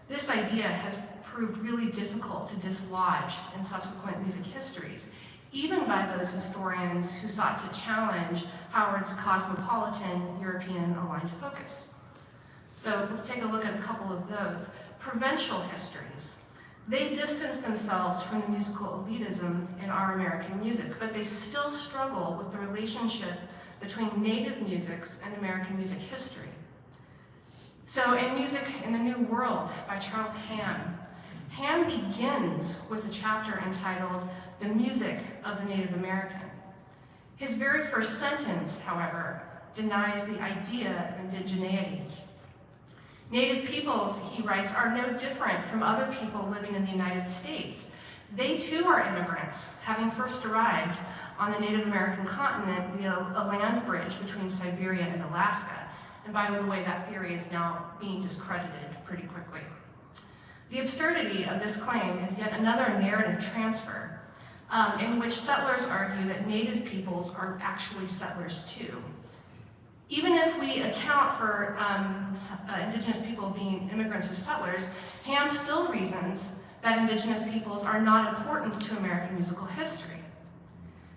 S5: This idea has proved really difficult to dislodge in subsequent music histories, even by those historians who sought to challenge Howard's cosmopolitan, European-aligned focus. So let's take a look at a couple of those. Provincial histories. They distance themselves from the musical elitism in Our American Music, but they still struggle with the relationship between native musics and American music history. So in Music in the New World by Charles Ham, Ham begins with a chapter entitled "The Music of the Native American." His very first sentence, however, denies the idea of indigeneity. Native peoples, he writes, are no different from other people living in the United States. They too are immigrants, having first arrived on the Native American continent via a land bridge between Siberia and Alaska. And by the way, that theory is now being discredited pretty quickly. The absurdity of this claim is yet another narrative transfer, in which settlers argue that native peoples are actually settlers too. Even if we account for indigenous people being immigrants or settlers, Ham still reasons that indigenous peoples are not important to American musical history.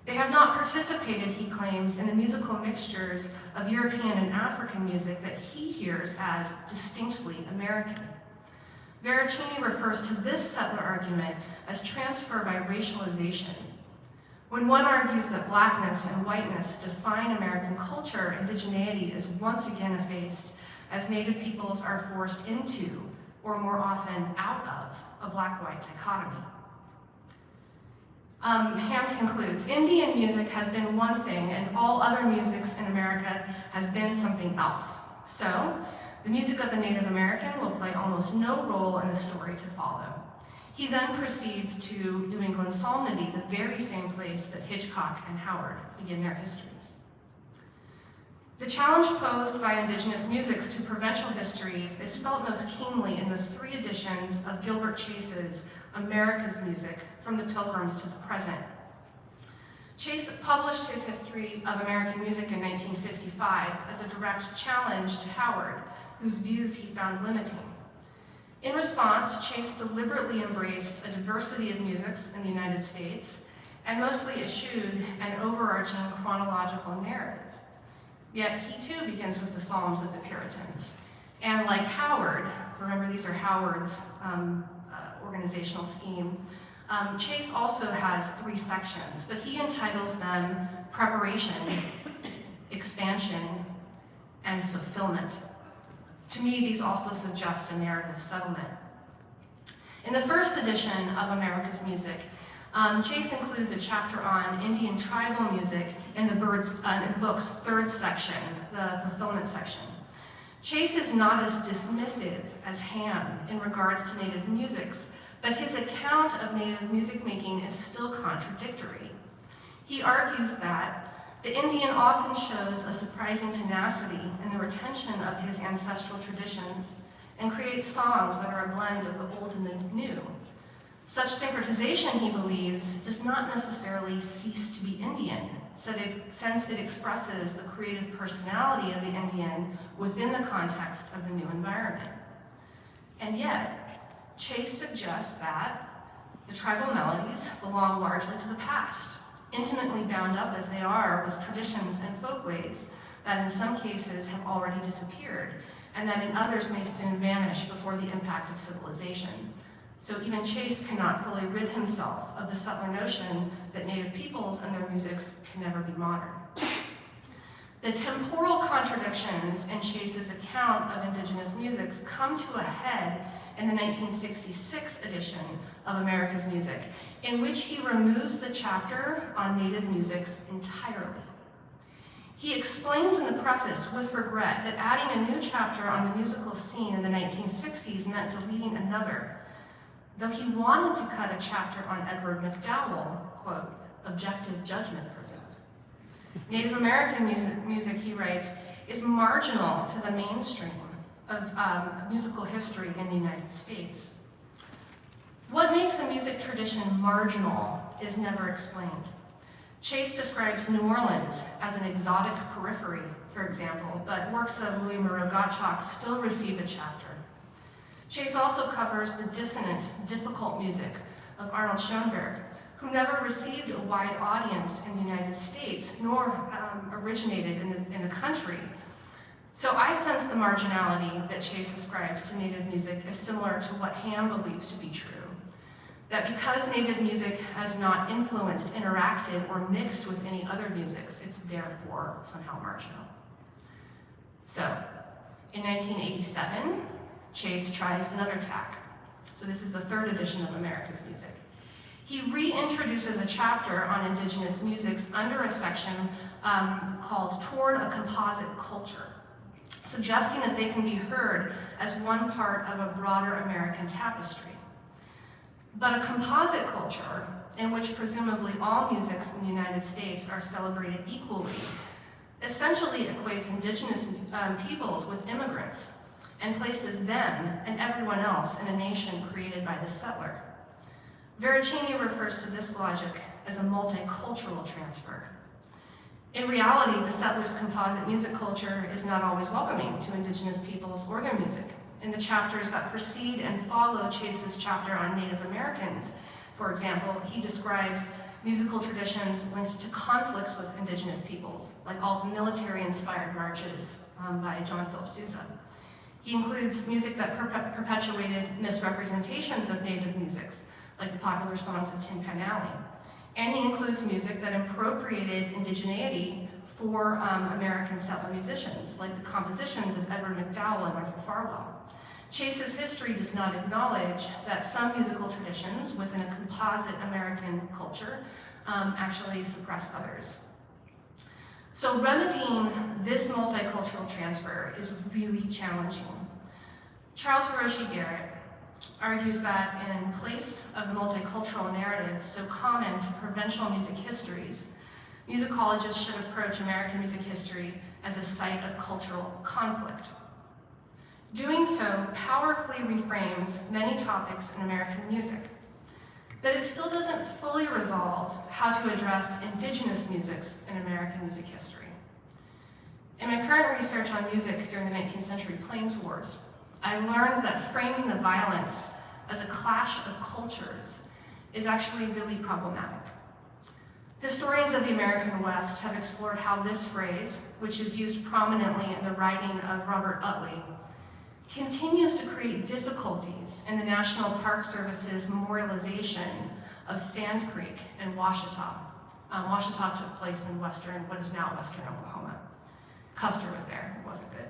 S5: They have not participated, he claims, in the musical mixtures of European and African music that he hears as distinctly American. Veracini refers to this settler argument as transfer by racialization. When one argues that blackness and whiteness define American culture, indigeneity is once again effaced as native peoples are forced into, or more often out of, a black-white dichotomy. Ham concludes, "Indian music has been one thing and all other musics in America has been something else. So, the music of the Native American will play almost no role in the story to follow." He then proceeds to New England Psalmody, the very same place that Hitchcock and Howard begin their histories. The challenge posed by indigenous musics to provincial histories is felt most keenly in the 3 editions of Gilbert Chase's America's Music, From the Pilgrims to the Present. Chase published his History of American Music in 1955 as a direct challenge to Howard, whose views he found limiting. In response, Chase deliberately embraced a diversity of musics in the United States and mostly eschewed an overarching chronological narrative. Yet he too begins with the Psalms of the Puritans. And like Howard, remember these are Howard's organizational scheme, Chase also has 3 sections, but he entitles them Preparation, Expansion, and Fulfillment. To me, these also suggest a narrative settlement. In the first edition of America's Music, Chase includes a chapter on Indian tribal music in the book's 3rd section, the Fulfillment section. Chase is not as dismissive as Ham in regards to native musics, but his account of native music making is still contradictory. He argues that the Indian often shows a surprising tenacity in the retention of his ancestral traditions and creates songs that are a blend of the old and the new. Such syncretization, he believes, does not necessarily cease to be Indian, since it expresses the creative personality of the Indian within the context of the new environment. And yet, Chase suggests that the tribal melodies belong largely to the past, intimately bound up as they are with traditions and folkways that in some cases have already disappeared, and that in others may soon vanish before the impact of civilization. So even Chase cannot fully rid himself of the subtler notion that Native peoples and their musics can never be modern. The temporal contradictions in Chase's account of Indigenous musics come to a head in the 1966 edition of America's Music, in which he removes the chapter on Native musics entirely. He explains in the preface with regret that adding a new chapter on the musical scene in the 1960s meant deleting another, though he wanted to cut a chapter on Edward McDowell, quote, objective judgment for that. Native American music, he writes, is marginal to the mainstream of musical history in the United States. What makes a music tradition marginal is never explained. Chase describes New Orleans as an exotic periphery, for example, but works of Louis Moreau Gottschalk still receive a chapter. Chase also covers the dissonant, difficult music of Arnold Schoenberg, who never received a wide audience in the United States, nor originated in the country. So I sense the marginality that Chase ascribes to Native music is similar to what Ham believes to be true. That because Native music has not influenced, interacted, or mixed with any other musics, it's therefore somehow marginal. So, in 1987, Chase tries another tack. So this is the third edition of America's Music. He reintroduces a chapter on Indigenous musics under a section called Toward a Composite Culture, suggesting that they can be heard as one part of a broader American tapestry. But a composite culture, in which presumably all musics in the United States are celebrated equally, essentially equates Indigenous peoples with immigrants and places them and everyone else in a nation created by the settler. Veracini refers to this logic as a multicultural transfer. In reality, the settlers' composite music culture is not always welcoming to Indigenous peoples or their music. In the chapters that precede and follow Chase's chapter on Native Americans, for example, he describes musical traditions linked to conflicts with Indigenous peoples, like all the military-inspired marches by John Philip Sousa. He includes music that perpetuated misrepresentations of Native musics, like the popular songs of Tin Pan Alley. And he includes music that appropriated indigeneity for American settler musicians, like the compositions of Edward McDowell and Arthur Farwell. Chase's history does not acknowledge that some musical traditions within a composite American culture actually suppress others. So remedying this multicultural transfer is really challenging. Charles Hiroshi Garrett argues that in place of the multicultural narrative so common to provincial music histories, musicologists should approach American music history as a site of cultural conflict. Doing so powerfully reframes many topics in American music, but it still doesn't fully resolve how to address Indigenous musics in American music history. In my current research on music during the 19th century Plains Wars, I learned that framing the violence as a clash of cultures is actually really problematic. Historians of the American West have explored how this phrase, which is used prominently in the writing of Robert Utley, continues to create difficulties in the National Park Service's memorialization of Sand Creek and Washita. Washita took place in what is now western Oklahoma. Custer was there, it wasn't good.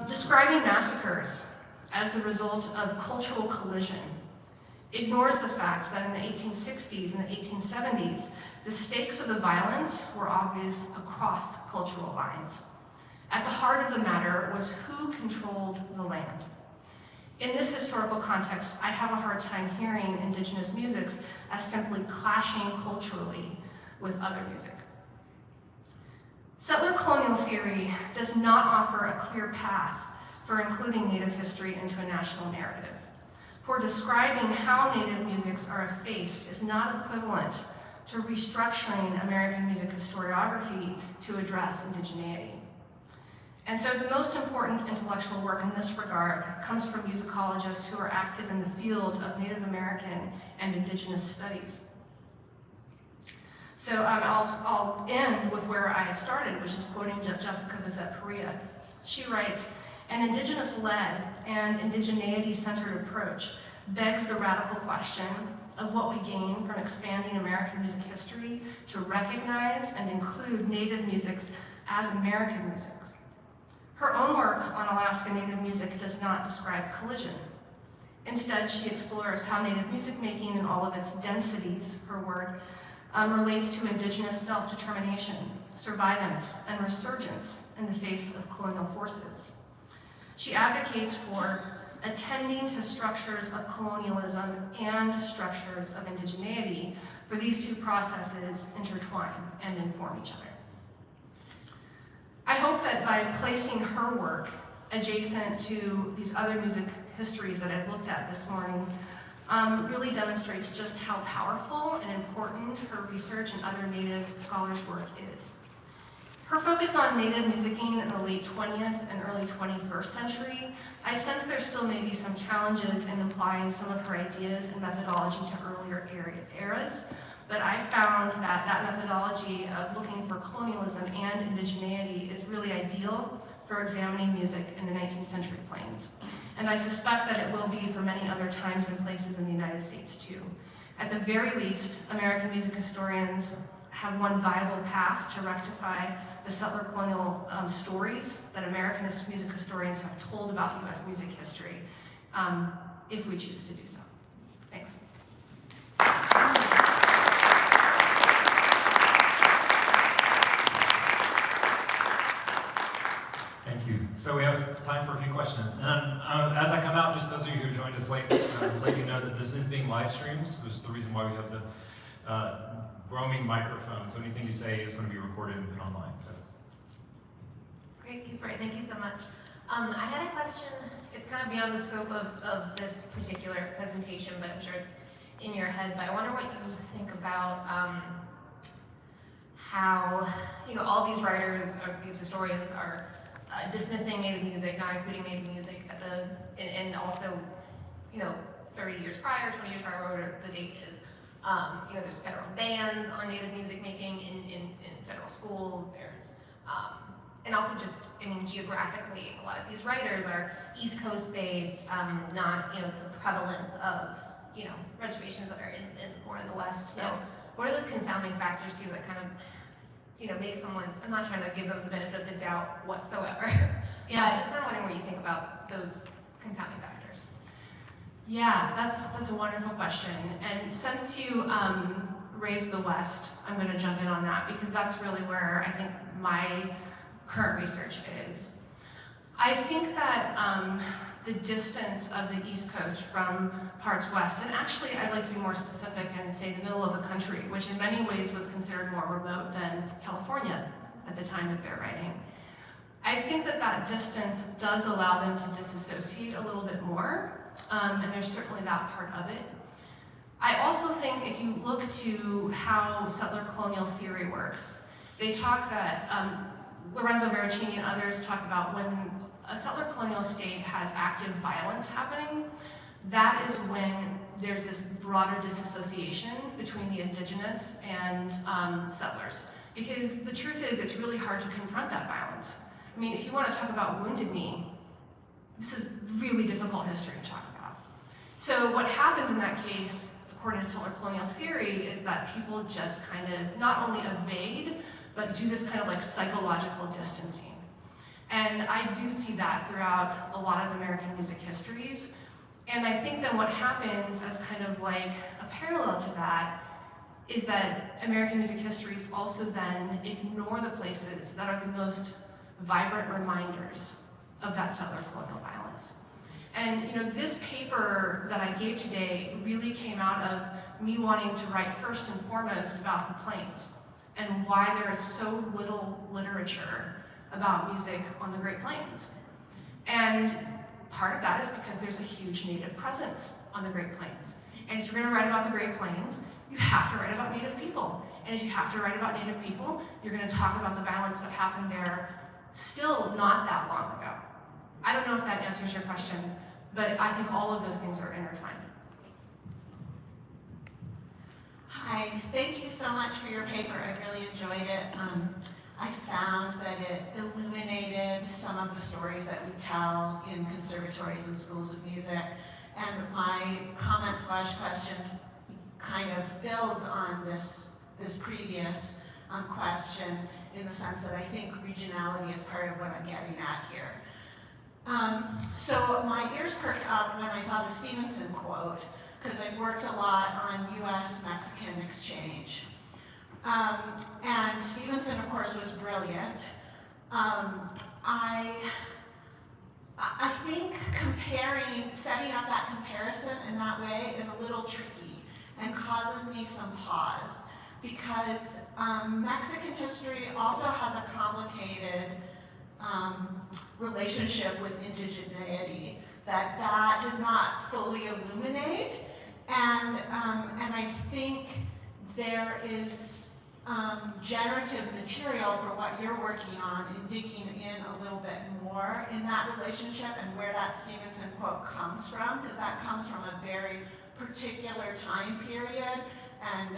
S5: Describing massacres as the result of cultural collision ignores the fact that in the 1860s and the 1870s, the stakes of the violence were obvious across cultural lines. At the heart of the matter was who controlled the land. In this historical context, I have a hard time hearing Indigenous musics as simply clashing culturally with other music. Settler colonial theory does not offer a clear path for including Native history into a national narrative. For describing how Native musics are effaced is not equivalent to restructuring American music historiography to address indigeneity. And so the most important intellectual work in this regard comes from musicologists who are active in the field of Native American and Indigenous studies. So I'll end with where I started, which is quoting Jessica Bissett-Perea. She writes, "An Indigenous-led and indigeneity-centered approach begs the radical question of what we gain from expanding American music history to recognize and include Native musics as American musics." Her own work on Alaska Native music does not describe collision. Instead, she explores how Native music making in all of its densities, her word, relates to Indigenous self-determination, survivance, and resurgence in the face of colonial forces. She advocates for attending to structures of colonialism and structures of indigeneity, for these two processes intertwine and inform each other. I hope that by placing her work adjacent to these other music histories that I've looked at this morning, really demonstrates just how powerful and important her research and other Native scholars' work is. Her focus on Native musicking in the late 20th and early 21st century, I sense there still may be some challenges in applying some of her ideas and methodology to earlier eras, but I found that that methodology of looking for colonialism and indigeneity is really ideal for examining music in the 19th century plains. And I suspect that it will be for many other times and places in the United States too. At the very least, American music historians have one viable path to rectify the settler colonial stories that American music historians have told about US music history, if we choose to do so. Thanks.
S1: Thank you. So we have time for a few questions. And as I come out, just those of you who joined us late, let you know that this is being live streamed. So this is the reason why we have the roaming microphone. So anything you say is going to be recorded and put online. So.
S6: Great, thank you so much. I had a question. It's kind of beyond the scope of this particular presentation, but I'm sure it's in your head. But I wonder what you think about how, all these writers or these historians are dismissing Native music, not including Native music at and also, 30 years prior, 20 years prior, whatever the date is. There's federal bans on Native music making in federal schools. There's and also just, geographically, a lot of these writers are East Coast based, not, the prevalence of, reservations that are more in the West. So what are those confounding factors too that kind of, make someone, I'm not trying to give them the benefit of the doubt whatsoever. Yeah, just kind of wondering what you think about those confounding factors.
S5: Yeah, that's a wonderful question. And since you raised the West, I'm going to jump in on that because that's really where I think my current research is. I think that the distance of the East Coast from parts west, and actually I'd like to be more specific and say the middle of the country, which in many ways was considered more remote than California at the time of their writing. I think that that distance does allow them to disassociate a little bit more, and there's certainly that part of it. I also think if you look to how settler colonial theory works, they talk that, Lorenzo Veracini and others talk about when a settler colonial state has active violence happening, that is when there's this broader disassociation between the indigenous and settlers. Because the truth is, it's really hard to confront that violence. I mean, if you want to talk about Wounded Knee, this is really difficult history to talk about. So what happens in that case, according to settler colonial theory, is that people just kind of not only evade, but do this kind of like psychological distancing. And I do see that throughout a lot of American music histories. And I think then what happens as kind of like a parallel to that is that American music histories also then ignore the places that are the most vibrant reminders of that settler colonial violence. And this paper that I gave today really came out of me wanting to write first and foremost about the plains and why there is so little literature about music on the Great Plains. And part of that is because there's a huge Native presence on the Great Plains. And if you're going to write about the Great Plains, you have to write about Native people. And if you have to write about Native people, you're going to talk about the violence that happened there still not that long ago. I don't know if that answers your question, but I think all of those things are intertwined.
S7: Hi, thank you so much for your paper. I really enjoyed it. I found that it illuminated some of the stories that we tell in conservatories and schools of music. And my comment/question kind of builds on this previous question, in the sense that I think regionality is part of what I'm getting at here. So my ears perked up when I saw the Stevenson quote, because I've worked a lot on US-Mexican exchange. And Stevenson, of course, was brilliant. I think setting up that comparison in that way is a little tricky and causes me some pause, because Mexican history also has a complicated relationship with indigeneity that did not fully illuminate, and I think there is generative material for what you're working on in digging in a little bit more in that relationship and where that Stevenson quote comes from, because that comes from a very particular time period and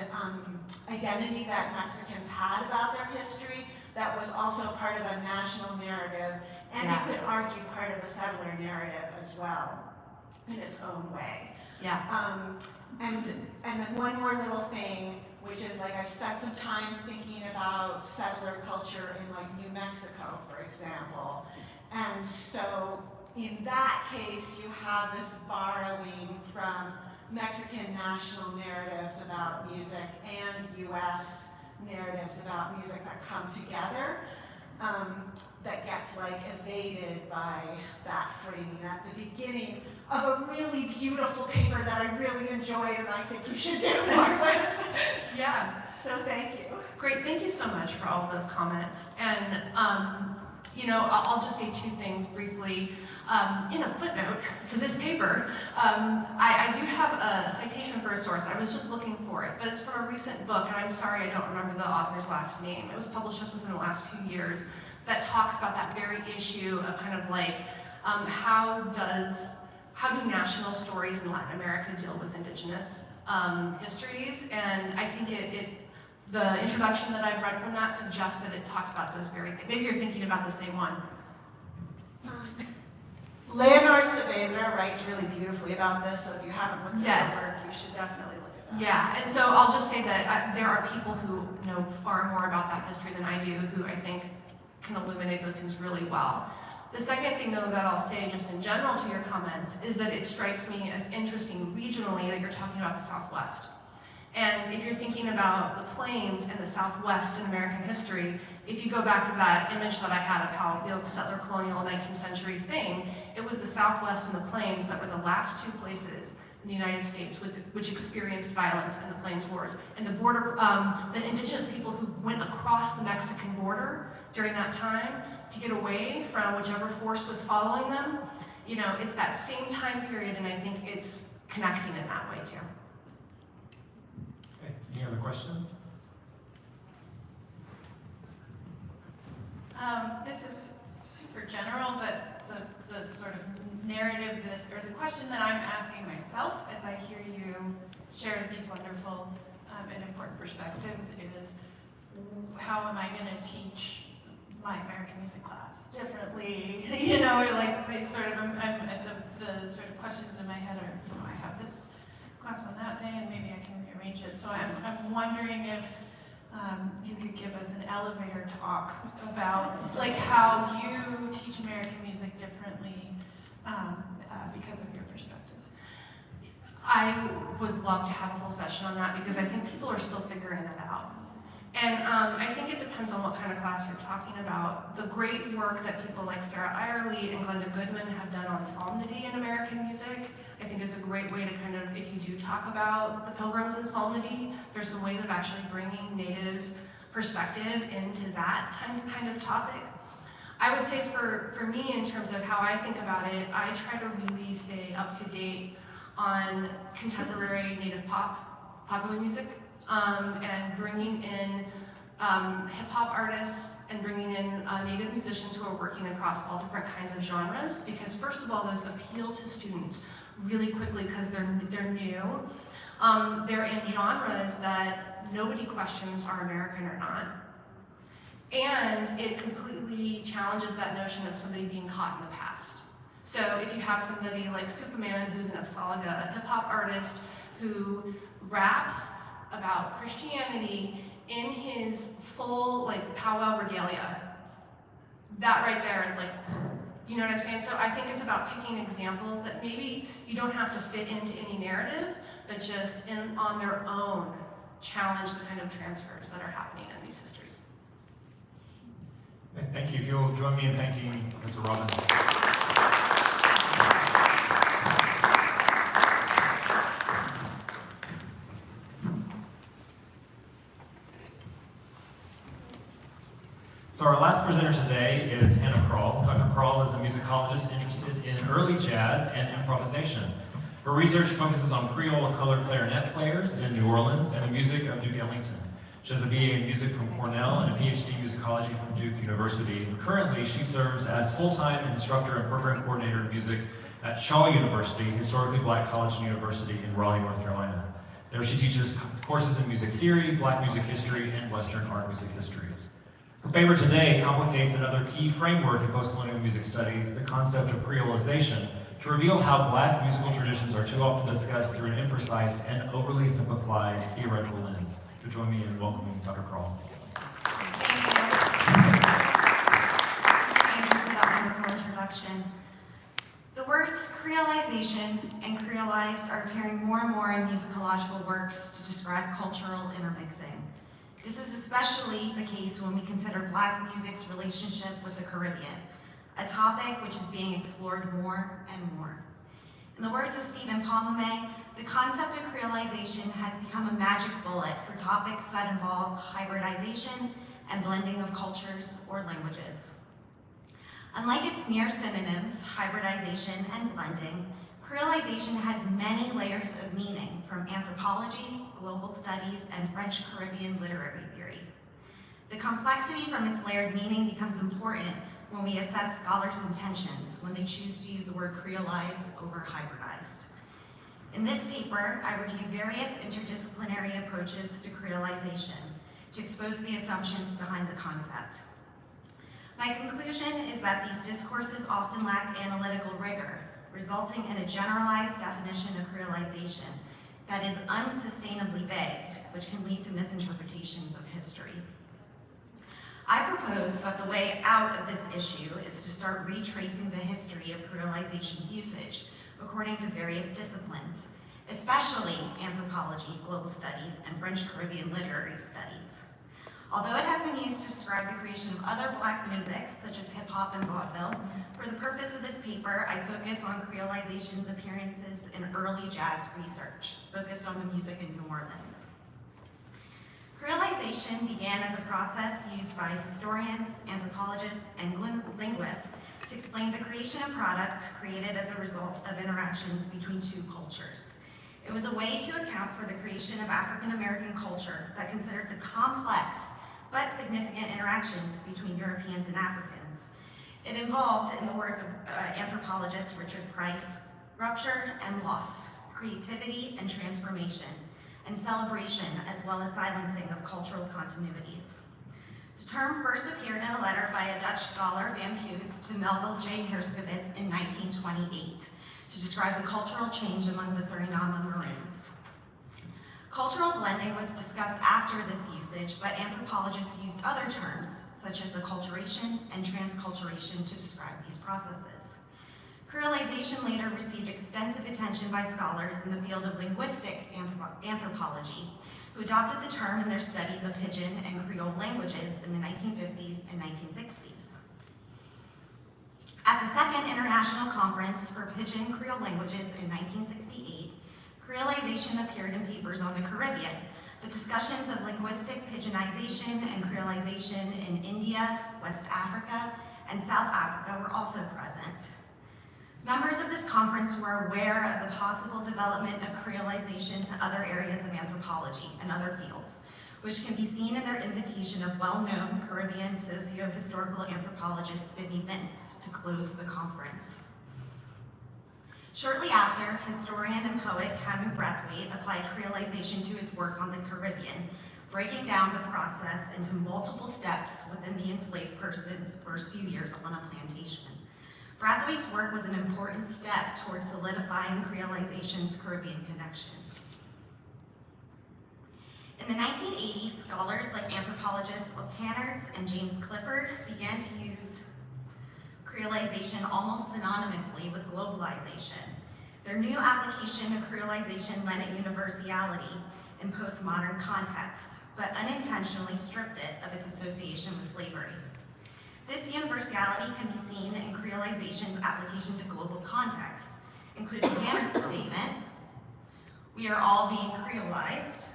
S7: identity that Mexicans had about their history that was also part of a national narrative, and you could argue part of a settler narrative as well, in its own way.
S5: Yeah.
S7: And then one more little thing, which is like I've spent some time thinking about settler culture in like New Mexico, for example. And so in that case, you have this borrowing from Mexican national narratives about music and US narratives about music that come together, that gets like evaded by that framing at the beginning of a really beautiful paper that I really enjoyed and I think you should do more with.
S5: Yeah.
S7: So thank you.
S5: Great, thank you so much for all of those comments. And, you know, I'll just say two things briefly. In a footnote to this paper, I do have a citation for a source. I was just looking for it, but it's from a recent book, and I'm sorry I don't remember the author's last name. It was published just within the last few years, that talks about that very issue of kind of like, how do national stories in Latin America deal with indigenous histories? And I think the introduction that I've read from that suggests that it talks about those very things. Maybe you're thinking about the same one.
S7: Leonor Saavedra writes really beautifully about this, so if you haven't looked at her work, you should definitely look at that.
S5: Yeah, and so I'll just say that there are people who know far more about that history than I do, who I think can illuminate those things really well. The second thing, though, that I'll say just in general to your comments is that it strikes me as interesting regionally that you're talking about the Southwest. And if you're thinking about the Plains and the Southwest in American history, if you go back to that image that I had of how the settler colonial 19th century thing, it was the Southwest and the Plains that were the last two places in the United States which experienced violence in the Plains Wars. And the indigenous people who went across the Mexican border during that time to get away from whichever force was following them, you know, it's that same time period, and I think it's connecting in that way too.
S1: Okay, any other questions?
S8: This is super general, but the sort of narrative or the question that I'm asking myself as I hear you share these wonderful and important perspectives is, how am I going to teach my American music class differently? You know, or like the sort of, the sort of questions in my head are, you know, I have this class on that day and maybe I can rearrange it. So I'm wondering if you could give us an elevator talk about like how you teach American music differently because of your perspective.
S5: I would love to have a whole session on that because I think people are still figuring that out. And I think it depends on what kind of class you're talking about. The great work that people like Sarah Irely and Glenda Goodman have done on psalmody in American music, I think is a great way to kind of, if you do talk about the Pilgrims and psalmody, there's some ways of actually bringing Native perspective into that kind of topic. I would say for me, in terms of how I think about it, I try to really stay up to date on contemporary Native popular music, and bringing in hip-hop artists and bringing in Native musicians who are working across all different kinds of genres, because first of all, those appeal to students really quickly because they're new. They're in genres that nobody questions are American or not. And it completely challenges that notion of somebody being caught in the past. So if you have somebody like Superman, who's an Apsalaga, a hip hop artist who raps about Christianity in his full like powwow regalia, that right there is like, you know what I'm saying? So I think it's about picking examples that maybe you don't have to fit into any narrative, but just on their own challenge the kind of transfers that are happening in these histories.
S1: Okay, thank you. If you'll join me in thanking Professor Robbins. So our last presenter today is Hannah KRALL. Dr. KRALL is a musicologist interested in early jazz and improvisation. Her research focuses on Creole colored clarinet players in New Orleans and the music of Duke Ellington. She has a BA in music from Cornell and a PhD in musicology from Duke University. And currently, she serves as full-time instructor and program coordinator in music at Shaw University, historically black college and university in Raleigh, North Carolina. There she teaches courses in music theory, black music history, and Western art music history. Her paper today complicates another key framework in post-colonial music studies, the concept of Creolization, to reveal how black musical traditions are too often discussed through an imprecise and overly simplified theoretical lens. To join me in welcoming Dr. KRALL.
S9: Thank you for that wonderful introduction. The words Creolization and Creolized are appearing more and more in musicological works to describe cultural intermixing. This is especially the case when we consider Black music's relationship with the Caribbean, a topic which is being explored more and more. In the words of Stephen Pomame, the concept of Creolization has become a magic bullet for topics that involve hybridization and blending of cultures or languages. Unlike its near synonyms, hybridization and blending, Creolization has many layers of meaning from anthropology, global studies, and French Caribbean literary theory. The complexity from its layered meaning becomes important when we assess scholars' intentions when they choose to use the word Creolized over hybridized. In this paper, I review various interdisciplinary approaches to Creolization to expose the assumptions behind the concept. My conclusion is that these discourses often lack analytical rigor, resulting in a generalized definition of Creolization that is unsustainably vague, which can lead to misinterpretations of history. I propose that the way out of this issue is to start retracing the history of Creolization's usage according to various disciplines, especially anthropology, global studies, and French Caribbean literary studies. Although it has been used to describe the creation of other Black musics, such as hip-hop and vaudeville, for the purpose of this paper, I focus on Creolization's appearances in early jazz research, focused on the music in New Orleans. Creolization began as a process used by historians, anthropologists, and linguists to explain the creation of products created as a result of interactions between two cultures. It was a way to account for the creation of African American culture that considered the complex but significant interactions between Europeans and Africans. It involved, in the words of anthropologist Richard Price, rupture and loss, creativity and transformation, and celebration, as well as silencing of cultural continuities. The term first appeared in a letter by a Dutch scholar, Van Kues, to Melville J. Herskovits in 1928 to describe the cultural change among the Suriname Maroons. Cultural blending was discussed after this usage, but anthropologists used other terms, such as acculturation and transculturation, to describe these processes. Creolization later received extensive attention by scholars in the field of linguistic anthropology, who adopted the term in their studies of Pidgin and Creole languages in the 1950s and 1960s. At the Second International Conference for Pidgin Creole Languages in 1968, Creolization appeared in papers on the Caribbean, but discussions of linguistic Pidginization and Creolization in India, West Africa, and South Africa were also present. Members of this conference were aware of the possible development of Creolization to other areas of anthropology and other fields, which can be seen in their invitation of well-known Caribbean socio-historical anthropologist Sidney Mintz to close the conference. Shortly after, historian and poet Camus Brathwaite applied Creolization to his work on the Caribbean, breaking down the process into multiple steps within the enslaved person's first few years on a plantation. Brathwaite's work was an important step towards solidifying Creolization's Caribbean connection. In the 1980s, scholars like anthropologists Will Panards and James Clifford began to use Creolization almost synonymously with globalization. Their new application of Creolization lent it universality in postmodern contexts, but unintentionally stripped it of its association with slavery. This universality can be seen in Creolization's application to global contexts, including Panard's statement, "We are all being Creolized,"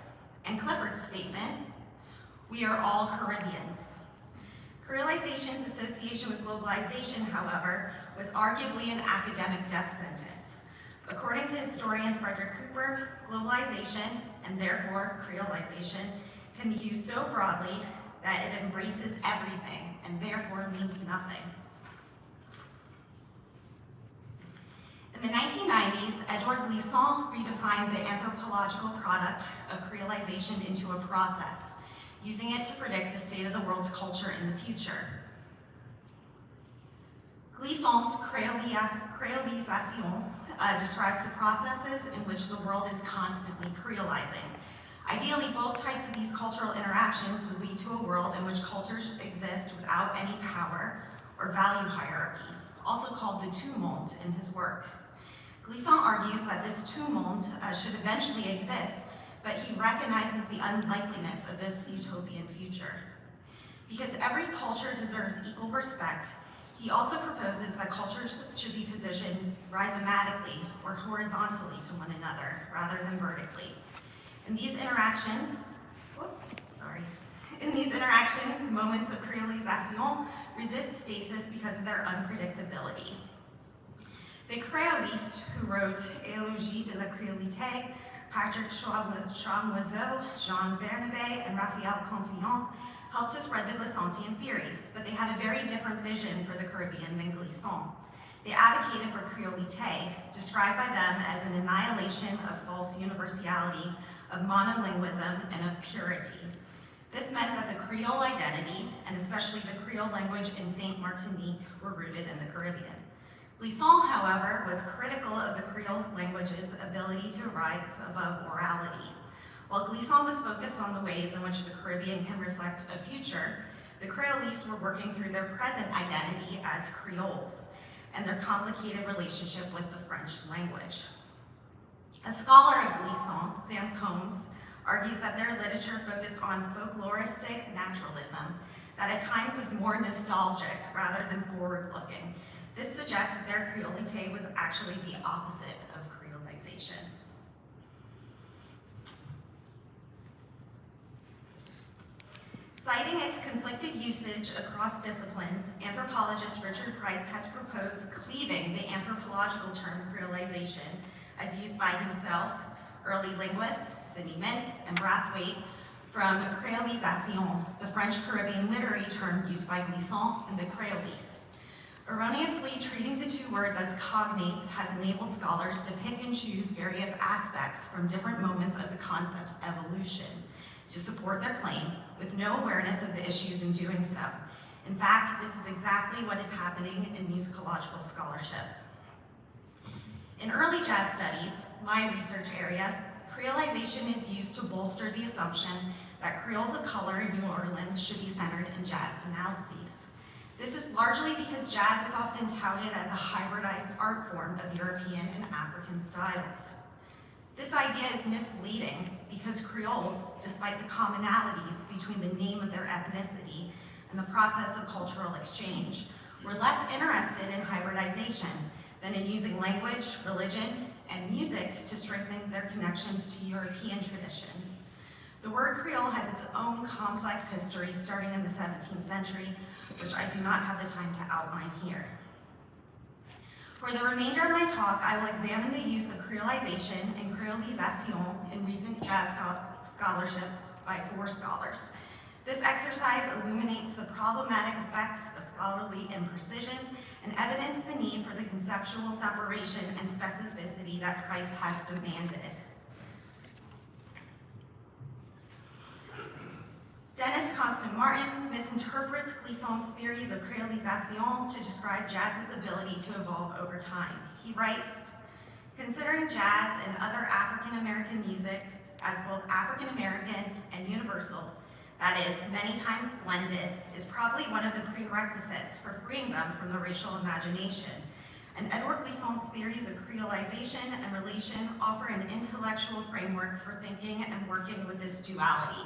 S9: and Clifford's statement, "We are all Caribbeans." Creolization's association with globalization, however, was arguably an academic death sentence. According to historian Frederick Cooper, globalization, and therefore Creolization, can be used so broadly that it embraces everything and therefore means nothing. In the 1990s, Edouard Glissant redefined the anthropological product of Creolization into a process, using it to predict the state of the world's culture in the future. Glissant's Créolisation describes the processes in which the world is constantly creolizing. Ideally, both types of these cultural interactions would lead to a world in which cultures exist without any power or value hierarchies, also called the tout monde in his work. Glissant argues that this tout monde should eventually exist, but he recognizes the unlikeliness of this utopian future. Because every culture deserves equal respect, he also proposes that cultures should be positioned rhizomatically or horizontally to one another, rather than vertically. In these interactions, moments of Créolisation resist stasis because of their unpredictability. The Créolistes, who wrote Élogie de la Créolité, Patrick Chamoiseau, Jean Bernabé, and Raphael Confiant, helped to spread the Glissantian theories, but they had a very different vision for the Caribbean than Glissant. They advocated for Créolité, described by them as an annihilation of false universality, of monolinguism, and of purity. This meant that the Creole identity, and especially the Creole language in Saint Martinique, were rooted in the Caribbean. Glissant, however, was critical of the Creole language's ability to rise above orality. While Glissant was focused on the ways in which the Caribbean can reflect a future, the Creolistes were working through their present identity as Creoles and their complicated relationship with the French language. A scholar of Glissant, Sam Combs, argues that their literature focused on folkloristic naturalism, that at times was more nostalgic rather than forward-looking. This suggests that their Créolité was actually the opposite of Creolization. Citing its conflicted usage across disciplines, anthropologist Richard Price has proposed cleaving the anthropological term Creolization, as used by himself, early linguists, Sidney Mintz, and Brathwaite, from Créolisation, the French Caribbean literary term used by Glissant and the Créolistes. Erroneously treating the two words as cognates has enabled scholars to pick and choose various aspects from different moments of the concept's evolution to support their claim, with no awareness of the issues in doing so. In fact, this is exactly what is happening in musicological scholarship. In early jazz studies, my research area, Creolization is used to bolster the assumption that Creoles of color in New Orleans should be centered in jazz analyses. This is largely because jazz is often touted as a hybridized art form of European and African styles. This idea is misleading because Creoles, despite the commonalities between the name of their ethnicity and the process of cultural exchange, were less interested in hybridization than in using language, religion, and music to strengthen their connections to European traditions. The word Creole has its own complex history starting in the 17th century, which I do not have the time to outline here. For the remainder of my talk, I will examine the use of Creolization and Créolisation in recent jazz scholarships by 4 scholars. This exercise illuminates the problematic effects of scholarly imprecision and evidence the need for the conceptual separation and specificity that Christ has demanded. Dennis Constant Martin misinterprets Glissant's theories of Créolisation to describe jazz's ability to evolve over time. He writes, considering jazz and other African American music as both African American and universal, that is, many times blended, is probably one of the prerequisites for freeing them from the racial imagination. And Edward Glissant's theories of creolization and relation offer an intellectual framework for thinking and working with this duality.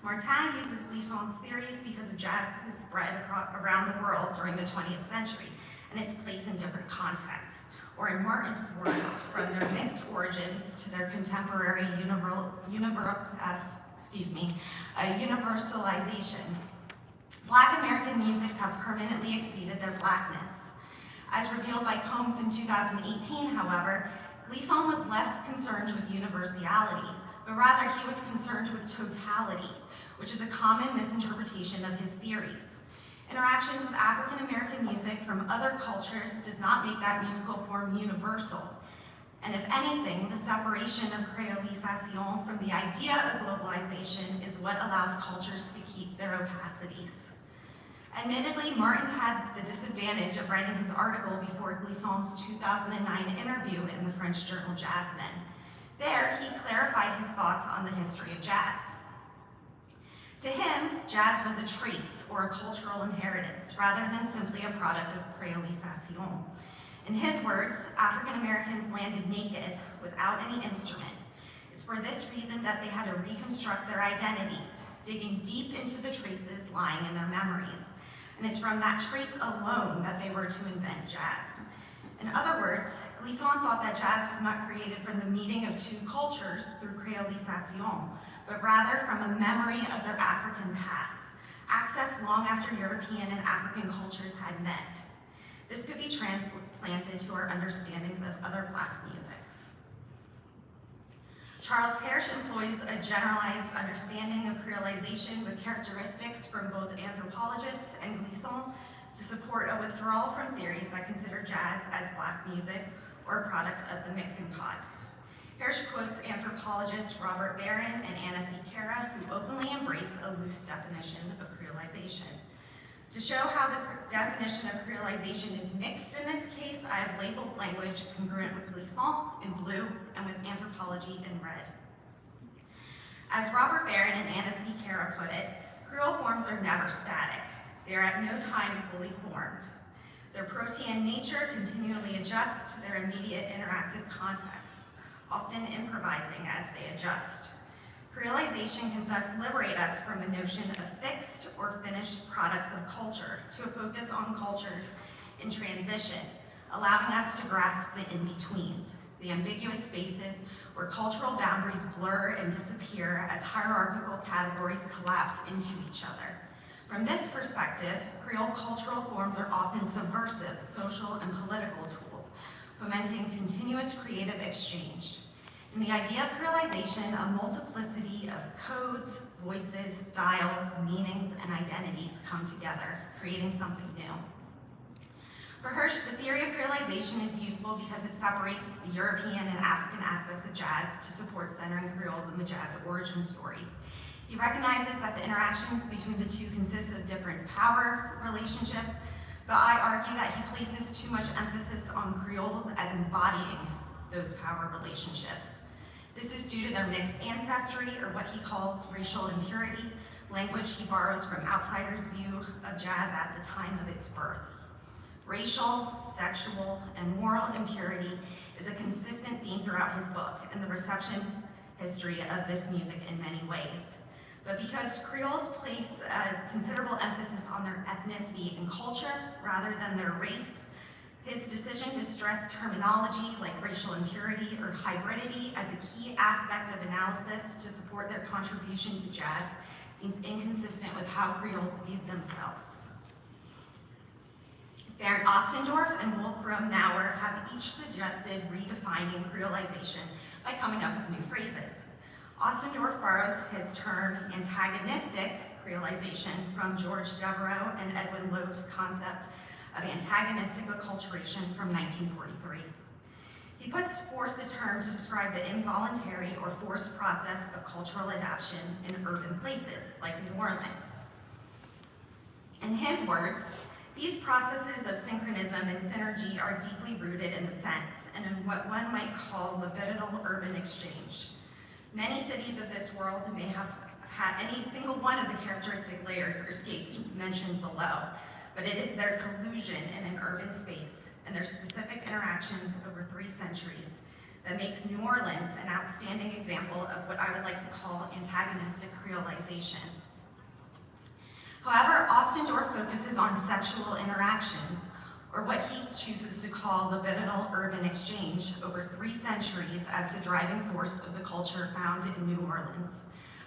S9: Martin uses Glissant's theories because of jazz's spread around the world during the 20th century and its place in different contexts, or in Martin's words, from their mixed origins to their contemporary universalization. Black American musics have permanently exceeded their blackness. As revealed by Combs in 2018, however, Glissant was less concerned with universality, but rather he was concerned with totality, which is a common misinterpretation of his theories. Interactions with African American music from other cultures does not make that musical form universal. And if anything, the separation of Créolisation from the idea of globalization is what allows cultures to keep their opacities. Admittedly, Martin had the disadvantage of writing his article before Glissant's 2009 interview in the French journal Jasmin. There, he clarified his thoughts on the history of jazz. To him, jazz was a trace or a cultural inheritance rather than simply a product of Créolisation. In his words, African Americans landed naked without any instrument. It's for this reason that they had to reconstruct their identities, digging deep into the traces lying in their memories. And it's from that trace alone that they were to invent jazz. In other words, Glissant thought that jazz was not created from the meeting of two cultures through Créolisation, but rather from a memory of their African past, accessed long after European and African cultures had met. This could be transplanted to our understandings of other Black musics. Charles Hersch employs a generalized understanding of Creolization with characteristics from both anthropologists and Glissant to support a withdrawal from theories that consider jazz as Black music or a product of the mixing pot. Hersch quotes anthropologists Robert Barron and Anna C. Kara, who openly embrace a loose definition of Creolization. To show how the definition of Creolization is mixed in this case, I have labeled language congruent with Glissant in blue and with anthropology in red. As Robert Barron and Anna C. Kara put it, Creole forms are never static. They are at no time fully formed. Their protean nature continually adjusts to their immediate interactive context, often improvising as they adjust. Creolization can thus liberate us from the notion of fixed or finished products of culture to a focus on cultures in transition, allowing us to grasp the in-betweens, the ambiguous spaces where cultural boundaries blur and disappear as hierarchical categories collapse into each other. From this perspective, Creole cultural forms are often subversive social and political tools, fomenting continuous creative exchange. In the idea of Creolization, a multiplicity of codes, voices, styles, meanings, and identities come together, creating something new. For Hersch, the theory of Creolization is useful because it separates the European and African aspects of jazz to support centering Creoles in the jazz origin story. He recognizes that the interactions between the two consist of different power relationships, but I argue that he places too much emphasis on Creoles as embodying those power relationships. This is due to their mixed ancestry, or what he calls racial impurity, language he borrows from outsiders' view of jazz at the time of its birth. Racial, sexual, and moral impurity is a consistent theme throughout his book and the reception history of this music in many ways. But because Creoles place a considerable emphasis on their ethnicity and culture rather than their race, his decision to stress terminology like racial impurity or hybridity as a key aspect of analysis to support their contribution to jazz seems inconsistent with how Creoles viewed themselves. Bernd Ostendorf and Wolfram Nauer have each suggested redefining Creolization by coming up with new phrases. Ostendorf borrows his term antagonistic Creolization from George Devereux and Edwin Loeb's concept of antagonistic acculturation from 1943. He puts forth the term to describe the involuntary or forced process of cultural adaptation in urban places, like New Orleans. In his words, these processes of synchronism and synergy are deeply rooted in the sense and in what one might call libidinal urban exchange. Many cities of this world may have had any single one of the characteristic layers or scapes mentioned below, but it is their collusion in an urban space and their specific interactions over 3 centuries that makes New Orleans an outstanding example of what I would like to call antagonistic Creolization. However, Ostendorf focuses on sexual interactions, or what he chooses to call libidinal urban exchange over 3 centuries as the driving force of the culture found in New Orleans,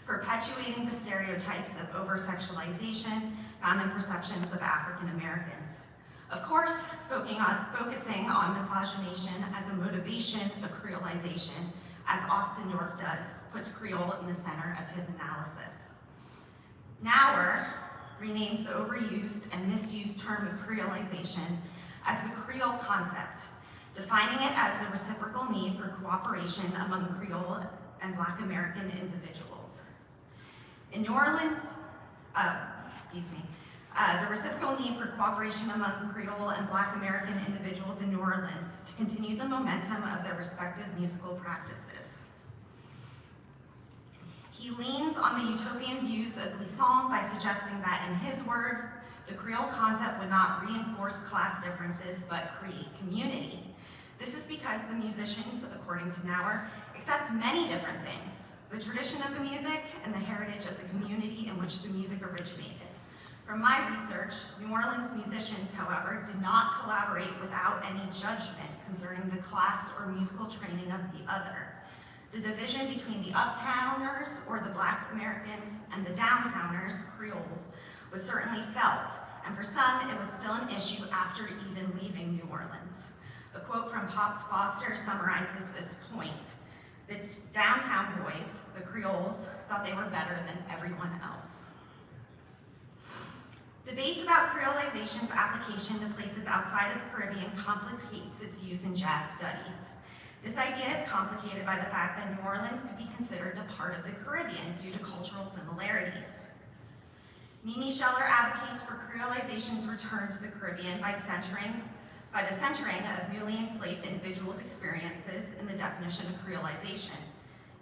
S9: perpetuating the stereotypes of over-sexualization found in perceptions of African Americans. Of course, focusing on miscegenation as a motivation of Creolization, as Ostendorf does, puts Creole in the center of his analysis. Nauer renames the overused and misused term of Creolization as the Creole concept, defining it as the reciprocal need for cooperation among Creole and Black American individuals. In New Orleans, the reciprocal need for cooperation among Creole and Black American individuals in New Orleans to continue the momentum of their respective musical practices. He leans on the utopian views of Glissant by suggesting that, in his words, the Creole concept would not reinforce class differences, but create community. This is because the musicians, according to Nauer, accept many different things: the tradition of the music and the heritage of the community in which the music originated. From my research, New Orleans musicians, however, did not collaborate without any judgment concerning the class or musical training of the other. The division between the uptowners, or the Black Americans, and the downtowners, Creoles, was certainly felt, and for some, it was still an issue after even leaving New Orleans. A quote from Pops Foster summarizes this point. The downtown boys, the Creoles, thought they were better than everyone else. Debates about Creolization's application to places outside of the Caribbean complicates its use in jazz studies. This idea is complicated by the fact that New Orleans could be considered a part of the Caribbean due to cultural similarities. Mimi Scheller advocates for Creolization's return to the Caribbean by the centering of newly enslaved individuals' experiences in the definition of Creolization.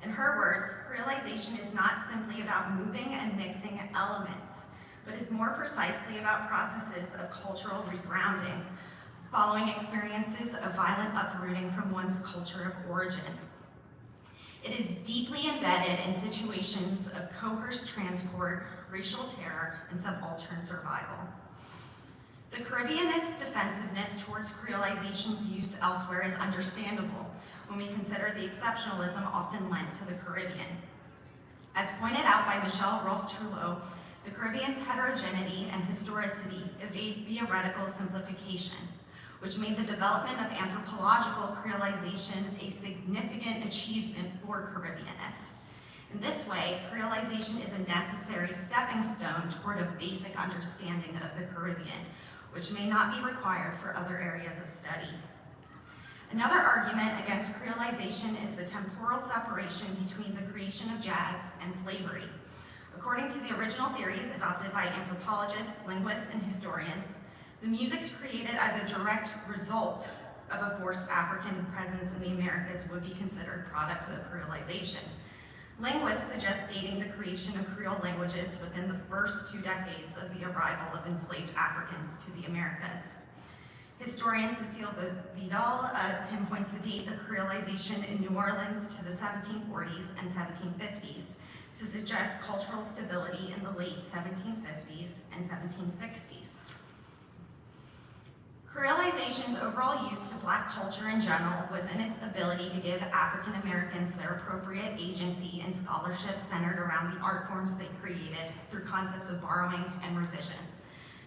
S9: In her words, Creolization is not simply about moving and mixing elements, but is more precisely about processes of cultural regrounding, following experiences of violent uprooting from one's culture of origin. It is deeply embedded in situations of coerced transport, racial terror, and subaltern survival. The Caribbeanist defensiveness towards Creolization's use elsewhere is understandable when we consider the exceptionalism often lent to the Caribbean. As pointed out by Michel Rolfe-Trullo, the Caribbean's heterogeneity and historicity evade theoretical simplification, which made the development of anthropological Creolization a significant achievement for Caribbeanists. In this way, Creolization is a necessary stepping stone toward a basic understanding of the Caribbean, which may not be required for other areas of study. Another argument against Creolization is the temporal separation between the creation of jazz and slavery. According to the original theories adopted by anthropologists, linguists, and historians, the musics created as a direct result of a forced African presence in the Americas would be considered products of Creolization. Linguists suggest dating the creation of Creole languages within the first 2 decades of the arrival of enslaved Africans to the Americas. Historian Cecile Vidal pinpoints the date of Creolization in New Orleans to the 1740s and 1750s to suggest cultural stability in the late 1750s and 1760s. Creolization's overall use to Black culture in general was in its ability to give African Americans their appropriate agency and scholarship centered around the art forms they created through concepts of borrowing and revision.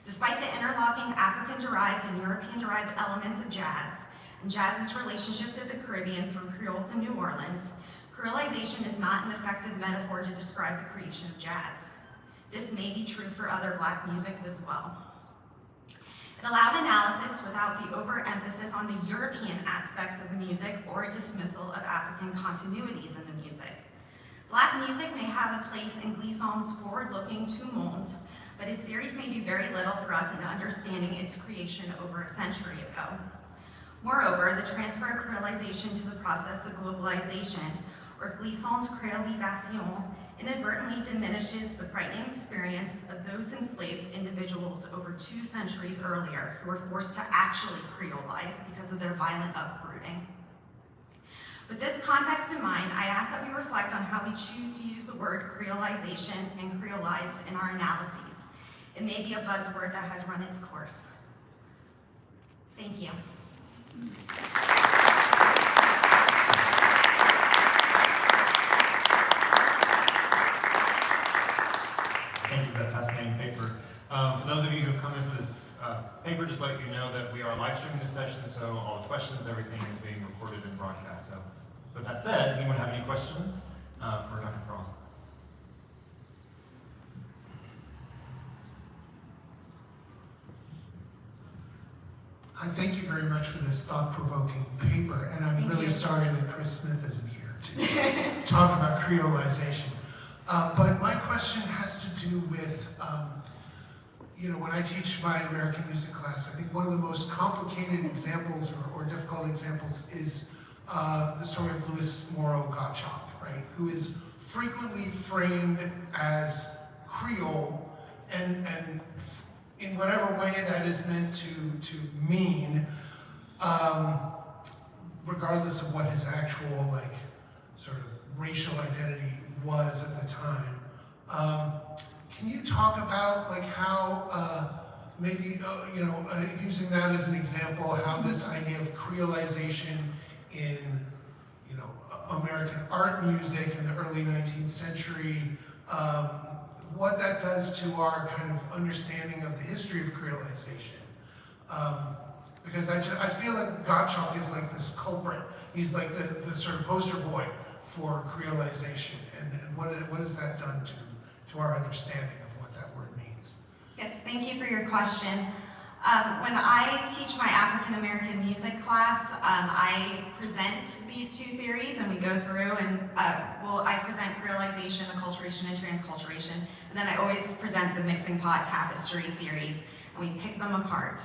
S9: Despite the interlocking African-derived and European-derived elements of jazz, and jazz's relationship to the Caribbean through Creoles in New Orleans, Creolization is not an effective metaphor to describe the creation of jazz. This may be true for other Black musics as well. It allowed analysis without the overemphasis on the European aspects of the music or a dismissal of African continuities in the music. Black music may have a place in Glisson's forward-looking tout monde, but his theories may do very little for us in understanding its creation over a century ago. Moreover, the transfer of Creolization to the process of globalization, or Glisson's Créolisation, inadvertently diminishes the frightening experience of those enslaved individuals over 2 centuries earlier who were forced to actually Creolize because of their violent uprooting. With this context in mind, I ask that we reflect on how we choose to use the word Creolization and Creolized in our analyses. It may be a buzzword that has run its course. Thank you.
S1: Thank you for that fascinating paper. For those of you who have come in for this paper, just let you know that we are live streaming this session, so all the questions, everything is being recorded and broadcast. So with that said, anyone have any questions for Dr. KRALL?
S10: I thank you very much for this thought-provoking paper, and I'm really sorry that Chris Smith isn't here to talk about Creolization. But my question has to do with, you know, when I teach my American music class, I think one of the most complicated examples or difficult examples is the story of Louis Moreau Gottschalk, right? Who is frequently framed as Creole, and in whatever way that is meant to mean, regardless of what his actual, like, sort of racial identity was at the time. Can you talk about, like, how maybe, you know, using that as an example, how this idea of Creolization in, you know, American art music in the early 19th century, what that does to our kind of understanding of the history of Creolization. Because I feel like Gottschalk is like this culprit. He's like the sort of poster boy for Creolization. And what has that done to our understanding of what that word means?
S9: Yes, thank you for your question. When I teach my African American music class, I present these 2 theories and we go through and, well, I present Creolization, acculturation, and transculturation, and then I always present the mixing pot tapestry theories, and we pick them apart.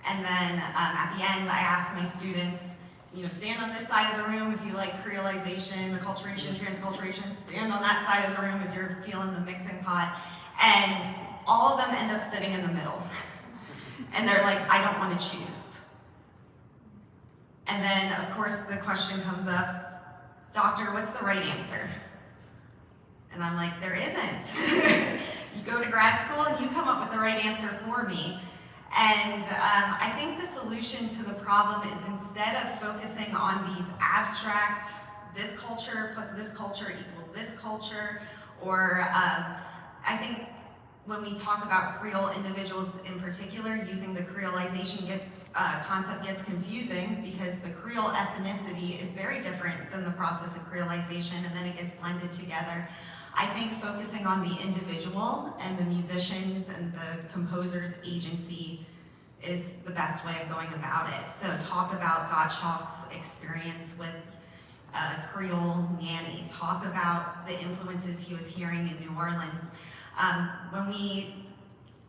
S9: And then at the end, I ask my students, you know, stand on this side of the room if you like Creolization, acculturation, transculturation, stand on that side of the room if you're feeling the mixing pot, and all of them end up sitting in the middle. And they're like, I don't want to choose. And then, of course, the question comes up, doctor, what's the right answer? And I'm like, there isn't. You go to grad school and you come up with the right answer for me. And I think the solution to the problem is, instead of focusing on these abstract, this culture plus this culture equals this culture, or I think when we talk about Creole individuals in particular, using the Creolization concept gets confusing, because the Creole ethnicity is very different than the process of Creolization, and then it gets blended together. I think focusing on the individual and the musicians and the composer's agency is the best way of going about it. So talk about Gottschalk's experience with Creole nanny, talk about the influences he was hearing in New Orleans. When we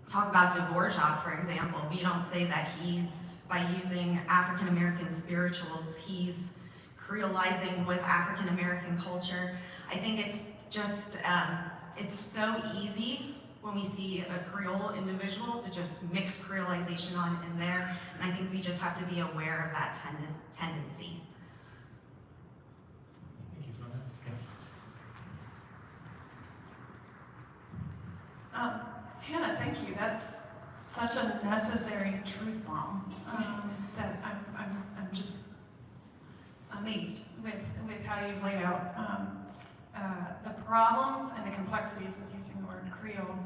S9: talk about Dvorak, for example, we don't say that he's, by using African American spirituals, he's Creolizing with African American culture. I think it's just, it's so easy when we see a Creole individual to just mix Creolization on in there, and I think we just have to be aware of that tendency.
S1: Thank you so much. Yes.
S8: Hannah, thank you. That's such a necessary truth bomb that I'm just amazed with how you've laid out the problems and the complexities with using the word Creole.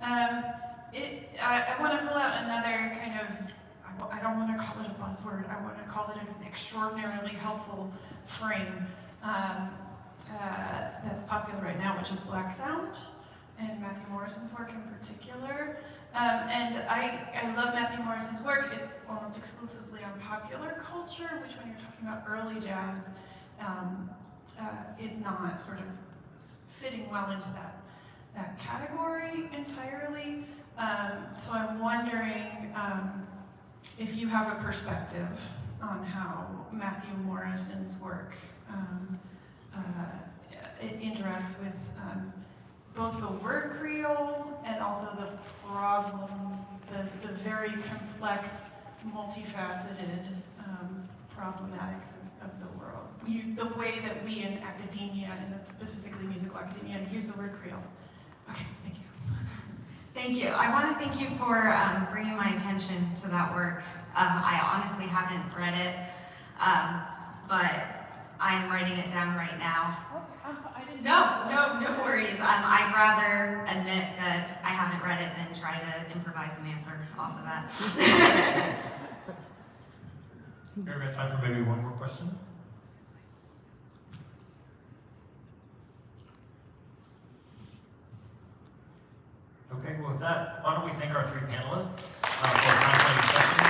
S8: I want to pull out another kind of, I don't want to call it a buzzword, I want to call it an extraordinarily helpful frame that's popular right now, which is Black Sound. and Matthew Morrison's work in particular. And I love Matthew Morrison's work. It's almost exclusively on popular culture, which when you're talking about early jazz is not sort of fitting well into that category entirely. So I'm wondering if you have a perspective on how Matthew Morrison's work it interacts with both the word Creole and also the problem, the very complex, multifaceted problematics of the world. The way that we in academia, and specifically musical academia, use the word Creole. Okay, thank you.
S9: Thank you. I want to thank you for bringing my attention to that work. I honestly haven't read it, but I'm writing it down right now. No worries. I'd rather admit that I haven't read it than try to improvise an answer off of that.
S1: We've got time for maybe one more question. Okay, well with that, why don't we thank our three panelists for a fascinating session.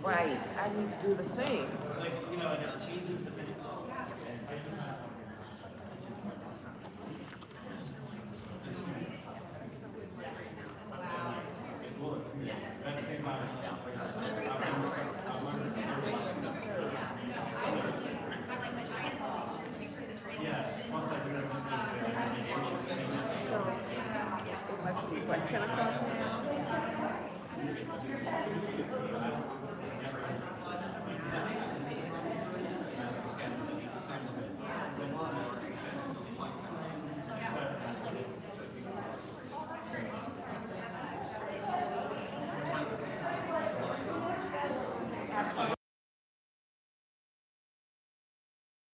S11: Right, I need to do the same.
S12: Like, you know, it changes the minute.
S11: It must be, what, 10 o'clock now?